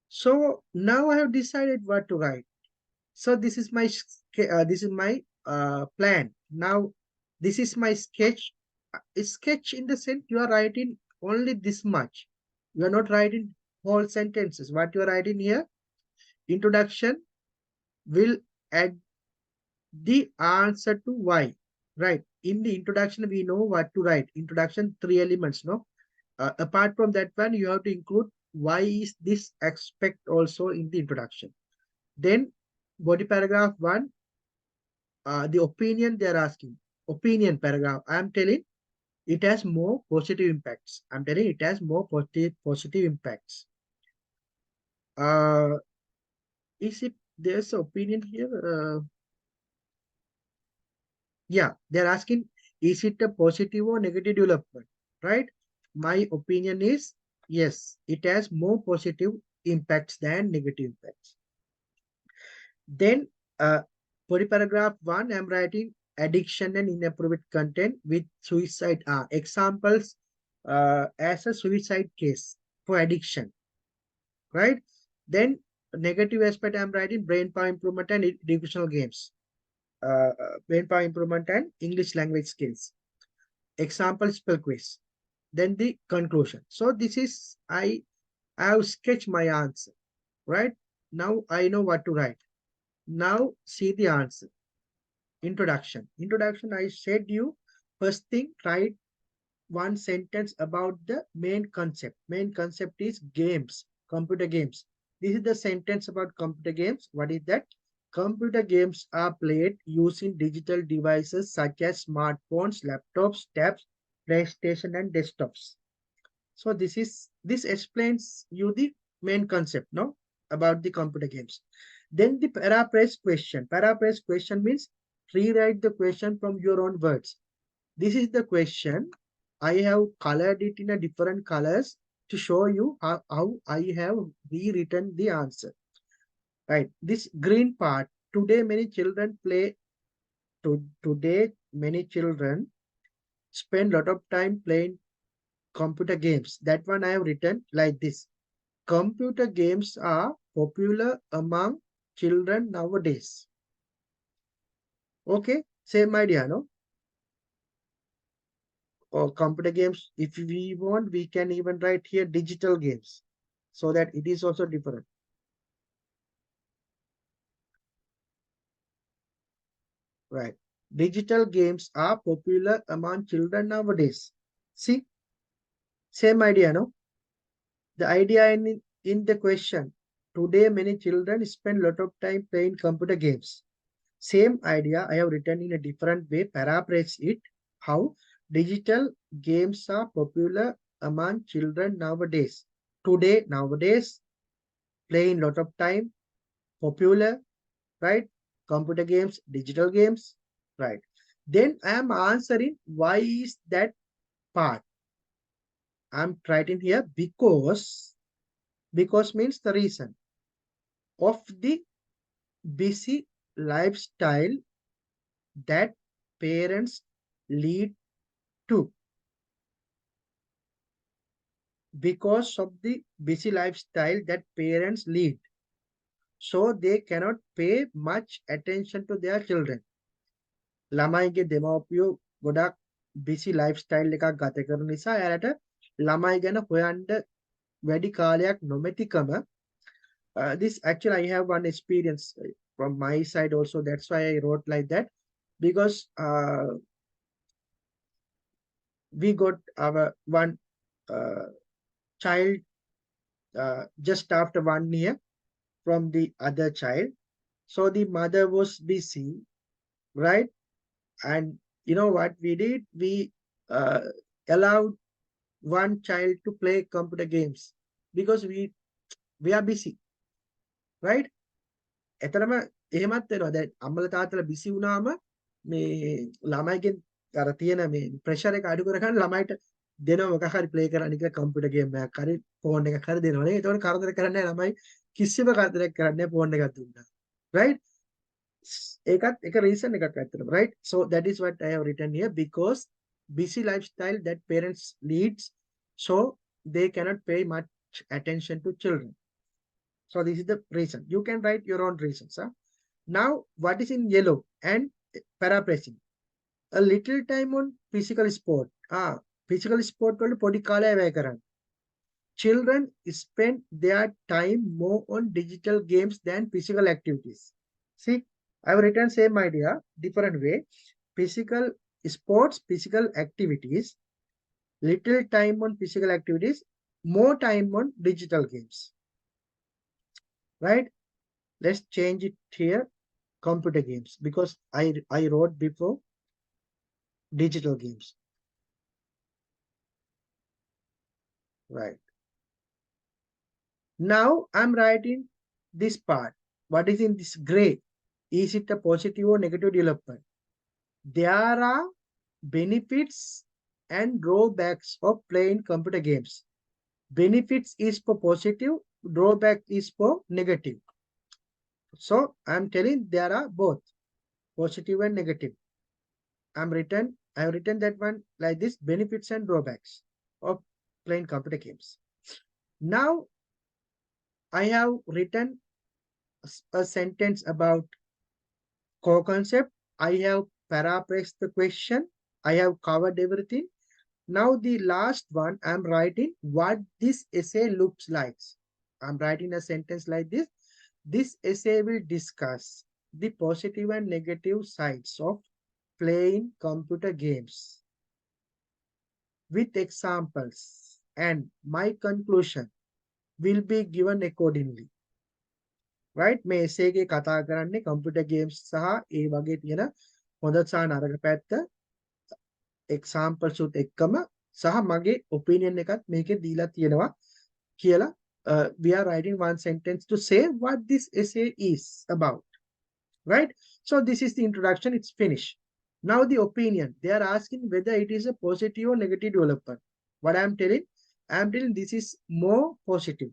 So now I have decided what to write. So this is my plan. Now this is my sketch. Sketch in the sense you are writing only this much. You are not writing whole sentences. What you are writing here, introduction will add the answer to why. Right. In the introduction, we know what to write. Introduction, 3 elements. No. Apart from that one, you have to include why is this aspect also in the introduction. Then body paragraph one, the opinion they are asking. Opinion paragraph. I am telling it has more positive impacts. I'm telling it has more positive impacts. Uh, is it there's opinion here? Yeah, they're asking, is it a positive or negative development? Right? My opinion is yes, it has more positive impacts than negative impacts. Then, for the paragraph one, I'm writing addiction and inappropriate content with suicide examples as a suicide case for addiction, right? Then, negative aspect, I'm writing brain power improvement and educational games, brain power improvement and English language skills. Example spell quiz. Then the conclusion. So this is I have sketched my answer, right? Now I know what to write. Now see the answer. Introduction. Introduction, I said you first thing, write one sentence about the main concept. Main concept is games, computer games. This is the sentence about computer games. What is that? Computer games are played using digital devices such as smartphones, laptops, tabs, PlayStation, and desktops. So this explains you the main concept, no, about the computer games. Then the paraphrase question. Paraphrase question means rewrite the question from your own words. This is the question. I have colored it in a different colors to show you how I have rewritten the answer. Right. This green part. Today many children play. Today many children spend a lot of time playing computer games. That one I have written like this. Computer games are popular among children nowadays. Okay, same idea, no? Or computer games, if we want, we can even write here digital games so that it is also different. Right. Digital games are popular among children nowadays. See, same idea, no? The idea in the question. Today, many children spend a lot of time playing computer games. Same idea I have written in a different way, paraphrase it. How digital games are popular among children nowadays. Today, nowadays, playing lot of time, popular, right? Computer games, digital games, right? Then I am answering why is that part. I'm writing here because means the reason of the busy lifestyle that parents lead to, because of the busy lifestyle that parents lead, so they cannot pay much attention to their children. ළමයිගේ දෙමව්පියෝ ගොඩක් busy lifestyle එකක් ගත කරන නිසා එයාලට ළමයි ගැන හොයන්න වැඩි කාලයක් නොමැතිකම. This actually I have one experience from my side also. That's why I wrote like that, because we got our one child just after 1 year from the other child. So the mother was busy, right? And you know what we did? We allowed one child to play computer games because we are busy, right? එතරම් එහෙමත් වෙනවා. දැන් අම්මලා තාත්තලා busy වුණාම මේ ළමයිගෙන් අර තියෙන මේ ප්‍රෙෂර් එක අඩු කරගන්න ළමයිට දෙනවා මොකක් හරි ප්ලේ කරන්න කියලා කම්පියුටර් ගේම් එකක් හරි ෆෝන් එකක් හරි දෙනවා නේ. ඒතකොට කරදර කරන්නේ නැහැ ළමයි, කිසිම කරදරයක් කරන්නේ නැහැ ෆෝන් එකක් දුන්නා. right? ඒකත් එක රීසන් එකක් ඇත්තටම, right? So that is what I have written here, because busy lifestyle that parents leads, so they cannot pay much attention to children. So this is the reason. You can write your own reasons. Huh? Now, what is in yellow and paraphrasing? A little time on physical sport. Physical sport වල පොඩි කාලය වැය කරන්න. Children spend their time more on digital games than physical activities. See, I've written same idea, different way. Physical sports, physical activities, little time on physical activities, more time on digital games. Right? Let's change it here, computer games, because I wrote before digital games. Right. Now I'm writing this part. What is in this gray? Is it a positive or negative development? There are benefits and drawbacks of playing computer games. Benefits is for positive, drawback is for negative. So I'm telling there are both positive and negative. I have written that one like this, benefits and drawbacks of playing computer games. Now I have written a sentence about core concept. I have paraphrased the question. I have covered everything. Now the last one, I'm writing what this essay looks like. I'm writing a sentence like this. This essay will discuss the positive and negative sides of playing computer games with examples, and my conclusion will be given accordingly. Right? මේ essay එකේ කතා කරන්නේ computer games සහ ඒ වගේ තියෙන හොඳ සහ නරක පැත්ත examples උත් එක්කම සහ මගේ opinion එකත් මේකේ දීලා තියෙනවා කියලා. We are writing one sentence to say what this essay is about. Right? So this is the introduction. It's finished. Now the opinion. They are asking whether it is a positive or negative development. What I am telling this is more positive.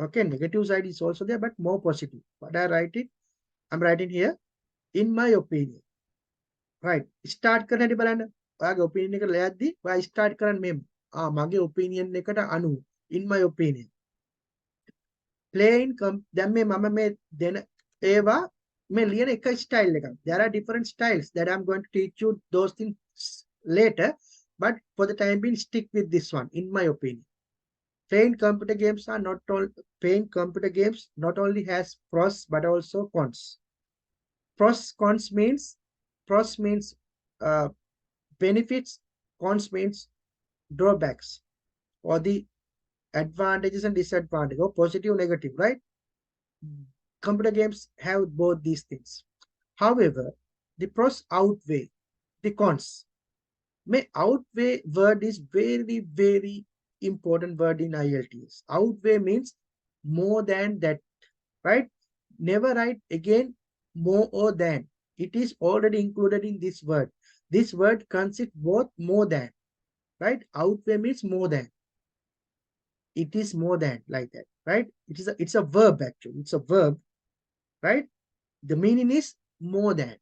Okay, negative side is also there, but more positive. What I write it? I'm writing here, in my opinion. Right. Start කරන්න හැටි බලන්න. ඔයාගේ opinion එක ලියද්දි ඔයා start කරන්න මෙහෙම. මගේ opinion එකට අනුව, in my opinion. Plain දැන් මේ මම මේ දෙන ඒවා මේ ලියන එක style එකක්. There are different styles that I'm going to teach you those things later, but for the time being stick with this one, in my opinion. Playing computer games not only has pros but also cons. Pros, cons means pros means benefits, cons means drawbacks, or the advantages and disadvantages, or positive, negative, right? Computer games have both these things. However, the pros outweigh the cons. May outweigh word is very, very important word in IELTS. Outweigh means more than that, right? Never write again more or than. It is already included in this word. This word consists both more than, right? Outweigh means more than. It is more than, like that, right? It's a verb actually. It's a verb, right? The meaning is more than.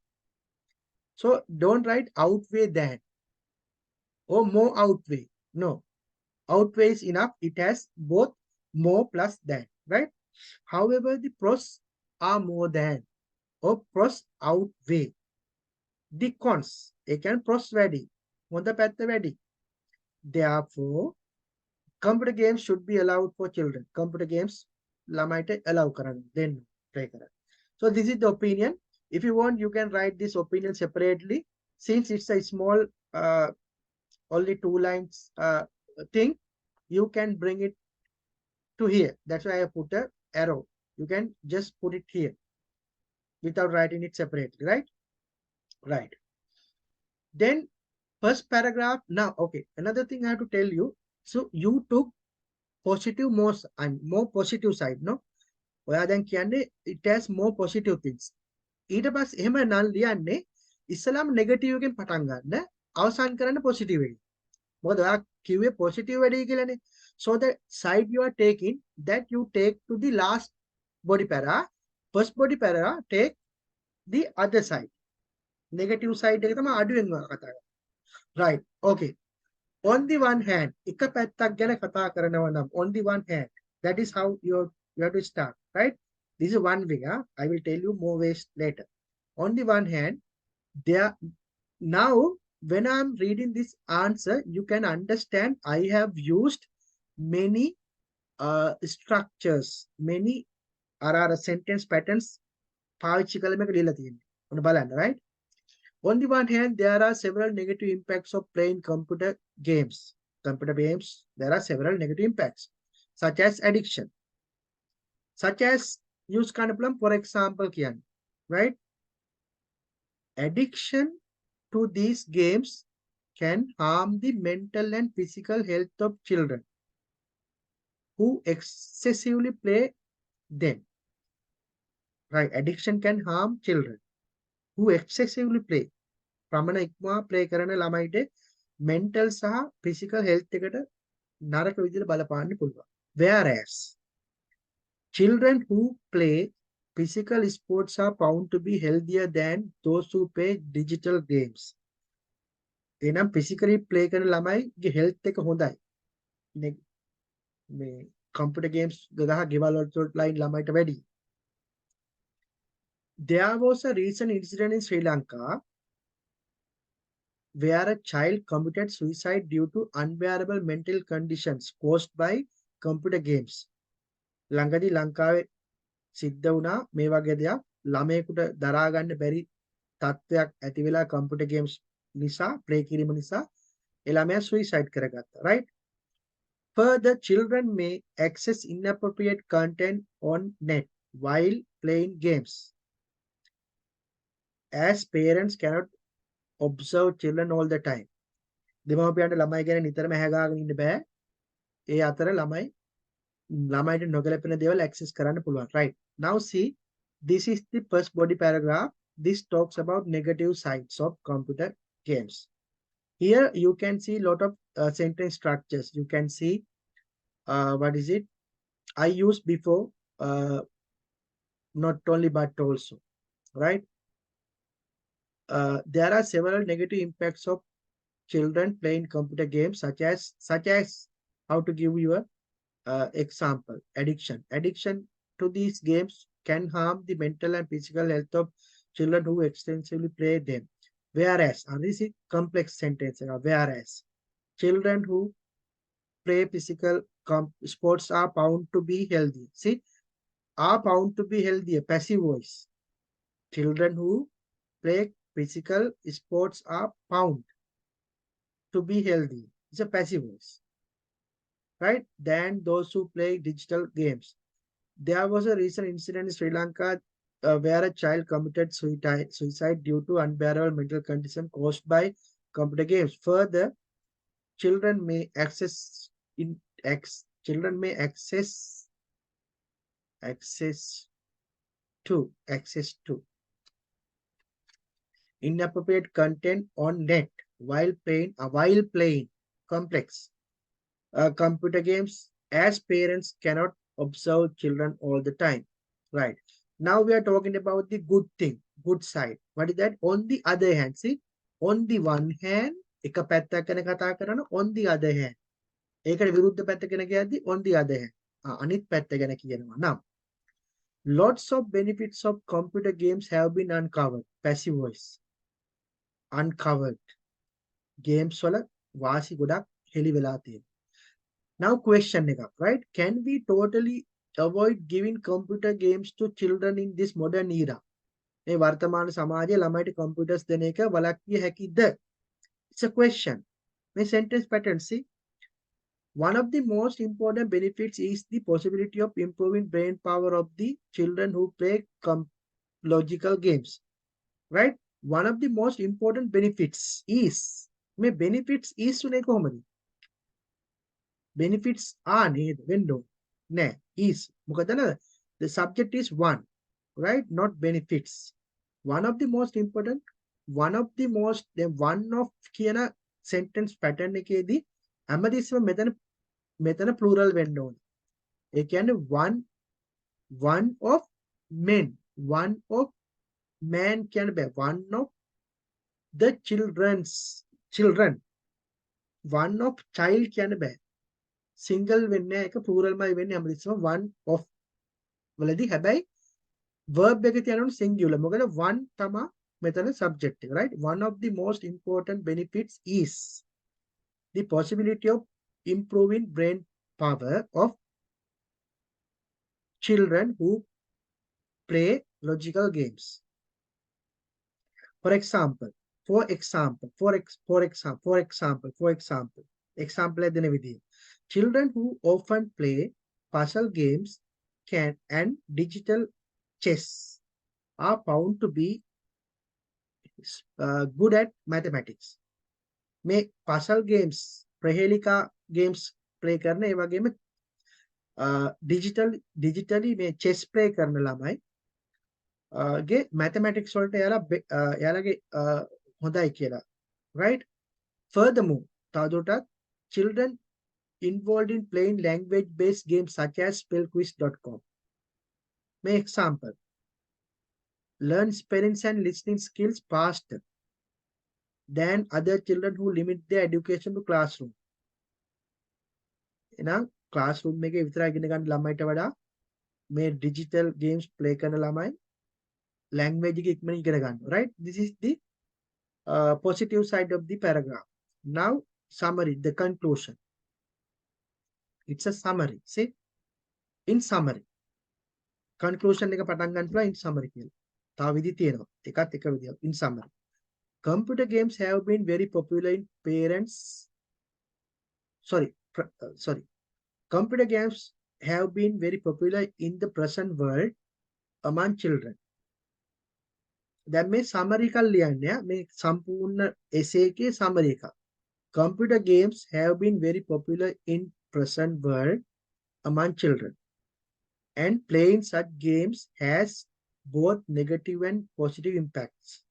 So don't write outweigh than or more outweigh. No, outweigh is enough. It has both more plus than, right? However, the pros are more than or pros outweigh the cons. Again, pros වැඩි. හොඳ පැත්ත වැඩි. Therefore, computer games should be allowed for children. Computer games ළමයිට allow කරන්න දෙන්න play කරන්න. So this is the opinion. If you want, you can write this opinion separately. Since it's a small, only 2 lines thing, you can bring it to here. That's why I put a arrow. You can just put it here without writing it separately, right? Right. Then first paragraph. Now, okay, another thing I have to tell you. So you took positive most and more positive side, no? ඔයා දැන් කියන්නේ it has more positive things. ඊට පස්සේ එහෙම නම් ලියන්නේ ඉස්සලාම negative එකෙන් පටන් ගන්න අවසන් කරන්න පොසිටිව් එකෙන්. මොකද ඔයා කිව්වේ පොසිටිව් වැඩි කියලානේ. So the side you are taking, that you take to the last body para. First body para, take the other side. Negative side එක තමයි අඩුවෙන් කතා කරන්නේ. Right. Okay. On the one hand, එක පැත්තක් ගැන කතා කරනවා නම් on the one hand, that is how you have to start, right? This is one way. I will tell you more ways later. On the one hand, there now when I'm reading this answer, you can understand I have used many structures, many are sentence patterns පාවිච්චි කළ මේක ලියලා තියෙන්නේ. ඔන්න බලන්න, right? On the one hand, there are several negative impacts of playing computer games. Computer games, there are several negative impacts, such as addiction. Such as use kanaplam, for example, kiyan, right? Addiction to these games can harm the mental and physical health of children who excessively play them. Right? Addiction can harm children who excessively play. ප්‍රමණ ඉක්මවා play කරන ළමයිට mental සහ physical health එකට නරක විදිහට බලපාන්න පුළුවන්. Whereas children who play physical sports are found to be healthier than those who play digital games. එහෙනම් physically play කරන ළමයිගේ health එක හොඳයි. මේ computer games ගහ ගෙවල් වලට line ළමයිට වැඩි. There was a recent incident in Sri Lanka where a child committed suicide due to unbearable mental conditions caused by computer games. ළඟදී ලංකාවේ සිද්ධ වුණා මේ වගේ දෙයක්. ළමයෙකුට දරා ගන්න බැරි තත්ත්වයක් ඇති වෙලා computer games නිසා play කිරීම නිසා ඒ ළමයා suicide කරගත්තා, right? Further, children may access inappropriate content on net while playing games, as parents cannot observe children all the time. දෙමාපියන්ට ළමයි ගැන නිතරම හැගාගෙන ඉන්න බෑ. ඒ අතර ළමයිට නොගැලපෙන දේවල් access කරන්න පුළුවන්, right? Now see, this is the first body paragraph. This talks about negative sides of computer games. Here you can see a lot of sentence structures. You can see what is it? I used before, not only but also, right? There are several negative impacts of children playing computer games, such as how to give you a example. Addiction to these games can harm the mental and physical health of children who extensively play them. Whereas, and this is complex sentence. Whereas children who play physical sports are found to be healthy. See, are found to be healthy. Passive voice. Children who play physical sports are found to be healthy. It's a passive voice, right? Than those who play digital games. There was a recent incident in Sri Lanka where a child committed suicide due to unbearable mental condition caused by computer games. Further, children may access in children may access access to inappropriate content on net while playing complex computer games, as parents cannot observe children all the time. Right. Now we are talking about the good thing, good side. What is that? On the other hand, see, on the one hand, එක පැත්තක් ගැන කතා කරන on the other hand. ඒකට විරුද්ධ පැත්ත ගැන කියද්දි on the other hand. අනිත් පැත්ත ගැන කියනවා නම් lots of benefits of computer games have been uncovered. Passive voice. Uncovered. Games වල වාසි ගොඩක් හෙළි වෙලා තියෙනවා. Now question එකක්, right? Can we totally avoid giving computer games to children in this modern era? මේ වර්තමාන සමාජයේ ළමයිට computers දෙන එක වළක්විය හැකිද? It's a question. මේ sentence pattern, see? One of the most important benefits is the possibility of improving brain power of the children who play logical games, right? One of the most important benefits is මේ benefits is උනේ කොහොමද? Benefits are ned window ne is මොකදද the subject is one, right? Not benefits. One of the most important, one of the most, then one of කියන sentence pattern එකේදී හැමදෙස්සම මෙතන plural වෙන්න ඕනේ. ඒ කියන්නේ one of men, one of man කියන බෑ, one of the children, one of child කියන බෑ. Single වෙන්නේ එක plural මයි වෙන්නේ හැමදෙස්සම one of වලදී. හැබැයි verb එක තියනොත් singular. මොකද one තමයි මෙතන subject එක, right? One of the most important benefits is the possibility of improving brain power of children who play logical games. For example, example දෙන විදිය. Children who often play puzzle games and digital chess are found to be good at mathematics. මේ puzzle games, ප්‍රහේලිකා games play කරන, ඒ වගේම digitally මේ chess play කරන ළමයි ගේ mathematics වලට එයාලගේ හොඳයි කියලා, right? Furthermore, තවදුරටත් children involved in playing language-based games such as spellquiz.com. May example, learn spellings and listening skills faster than other children who limit their education to classroom. එහෙනම් classroom එකේ විතරයි ඉගෙන ගන්න ළමයිට වඩා මේ digital games play කරන ළමයි language එක ඉක්මනින් ඉගෙන ගන්නවා, right? This is the positive side of the paragraph. Now summary, the conclusion. It's a summary. See, in summary, conclusion එක පටන් ගන්න පුළුවන් in summary කියලා. තව විදි තියෙනවා. එකත් එක විදියක්. In summary, computer games have been very popular in computer games have been very popular in the present world among children. දැන් මේ summary එකක් ලියන්නේ මේ සම්පූර්ණ essay එකේ summary එක. Computer games have been very popular in present world among children, and playing such games has both negative and positive impacts.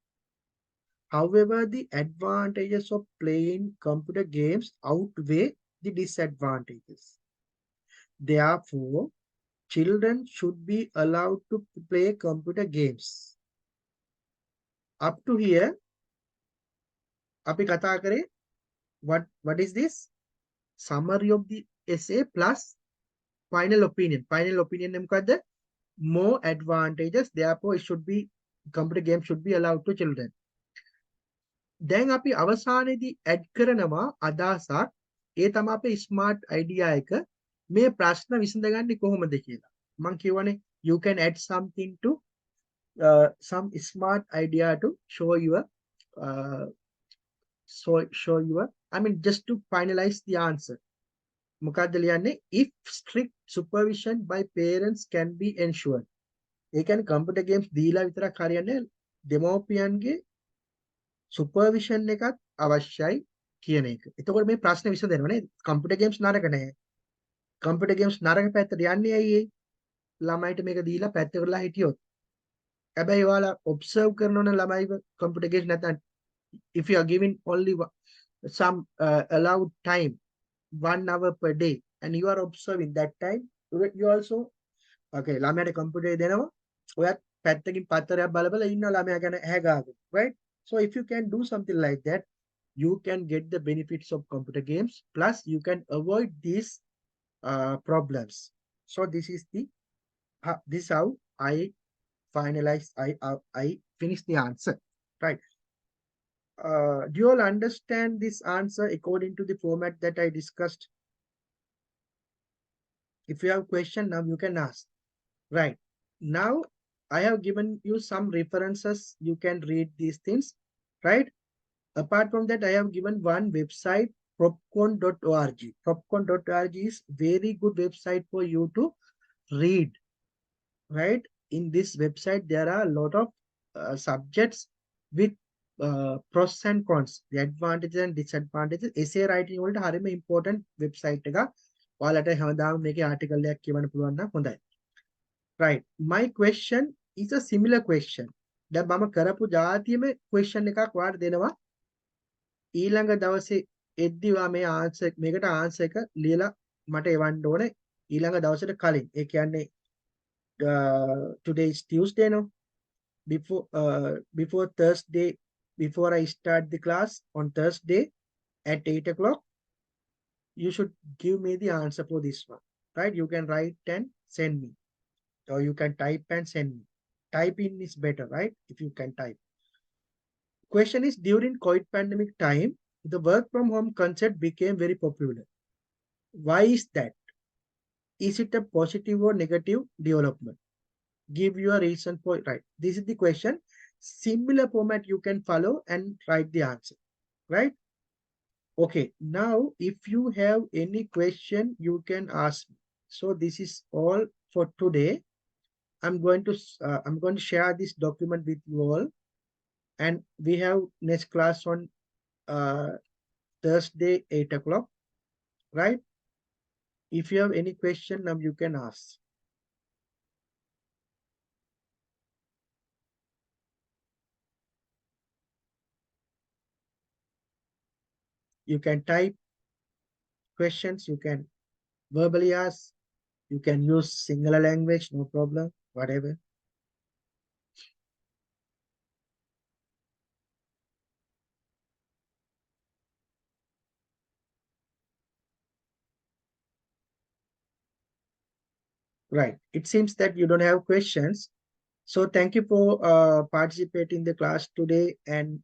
However, the advantages of playing computer games outweigh the disadvantages. Therefore, children should be allowed to play computer games. Up to here, අපි කතා කරේ what is this? Summary of the essay plus final opinion. Final opinion මොකද්ද? More advantages, therefore it should be, computer games should be allowed to children. දැන් අපි අවසානයේදී add කරනවා අදහසක්. ඒ තමයි අපේ smart idea එක. මේ ප්‍රශ්න විසඳගන්නේ කොහොමද කියලා. මම කියවනේ you can add something to some smart idea to show your uh, show you I mean, just to finalize the answer. මොකක්ද ලියන්නේ? If strict supervision by parents can be ensured. ඒ කියන්නේ computer games දීලා විතරක් හරියන්නේ නැහැ. දෙමෝපියන්ගේ supervision එකත් අවශ්‍යයි කියන එක. එතකොට මේ ප්‍රශ්නේ විසඳෙනවා නේද? computer games නරක නැහැ. computer games නරක පැත්තට යන්නේ ඇයි ඒ? ළමයිට මේක දීලා පැත්තකටලා හිටියොත්. හැබැයි ඔයාලා observe කරනවා නම් ළමයිව computer games නැත්නම් if you are giving only some allowed time 1 hour per day and you are observing that time, you also okay ළමයාට computer දෙනවා ඔයත් පැත්තකින් පත්තරයක් බල බල ඉන්න ළමයා ගැන හැගාගෙන, right? So if you can do something like that, you can get the benefits of computer games, plus you can avoid these problems. So this is the this is how I finalize, I finish the answer, right? Do you all understand this answer according to the format that I discussed? If you have question now, you can ask. Right. Now, I have given you some references. You can read these things, right? Apart from that, I have given one website, propcon.org. Propcon.org is very good website for you to read, right? In this website, there are a lot of subjects with pros and cons, the advantages and disadvantages. Essay writing වලට හරිම important website එකක්. ඔයාලට හැමදාම මේකේ article එකක් කියවන්න පුළුවන් නම් හොඳයි. Right. My question is a similar question. දැන් මම කරපු જાතියෙම question එකක් ඔයාලට දෙනවා. ඊළඟ දවසේ එද්දිවා මේ answer මේකට answer එක ලියලා මට එවන්න ඕනේ ඊළඟ දවසට කලින්. ඒ කියන්නේ today is Tuesday, no? Before Thursday, before I start the class on Thursday at 8 o'clock, you should give me the answer for this one, right? You can write and send me, or you can type and send me. Typing is better, right? If you can type. Question is, during COVID pandemic time, the work from home concept became very popular. Why is that? Is it a positive or negative development? Give you a reason for it, right? This is the question. Similar format you can follow and write the answer, right? Okay, now if you have any question, you can ask me. So this is all for today. I'm going to share this document with you all, and we have next class on Thursday 8 o'clock, right? If you have any question, now you can ask. You can type questions, you can verbally ask, you can use singular language, no problem, whatever. Right. It seems that you don't have questions. So thank you for participating in the class today. And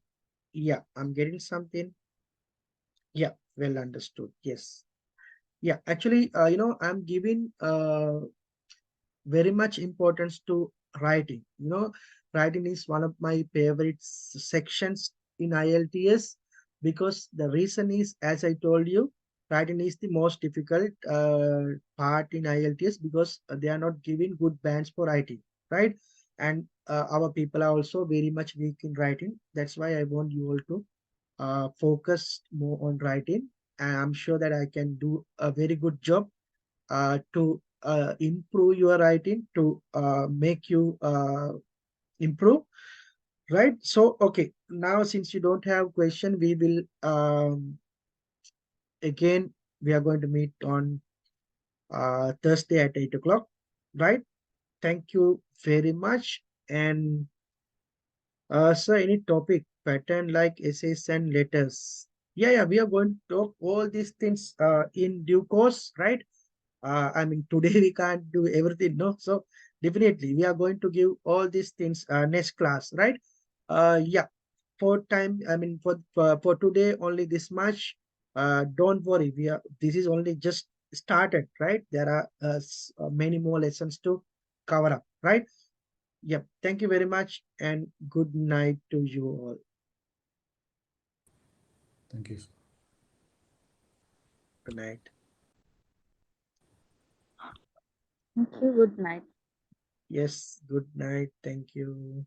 yeah, I'm getting something. Yeah, well understood. Yes. Yeah, actually, I'm giving very much importance to writing. Writing is one of my favorite sections in IELTS, because the reason is, as I told you, writing is the most difficult part in IELTS, because they are not giving good bands for writing, right? And our people are also very much weak in writing. That's why I want you all to focus more on writing. And I'm sure that I can do a very good job to improve your writing, to make you improve, right? So okay, now since you don't have question, we will again we are going to meet on Thursday at 8 o'clock, right? Thank you very much. And sir, any topic pattern like essays and letters? Yeah, we are going to talk all these things in due course, right? I mean, today we can't do everything, no? So definitely we are going to give all these things next class, right? Yeah, for time, I mean, for today, only this much. Don't worry, this is only just started, right? There are many more lessons to cover up, right? Yep. Thank you very much, and good night to you all. Thank you. Good night. Thank you. Good night. Yes, good night. Thank you.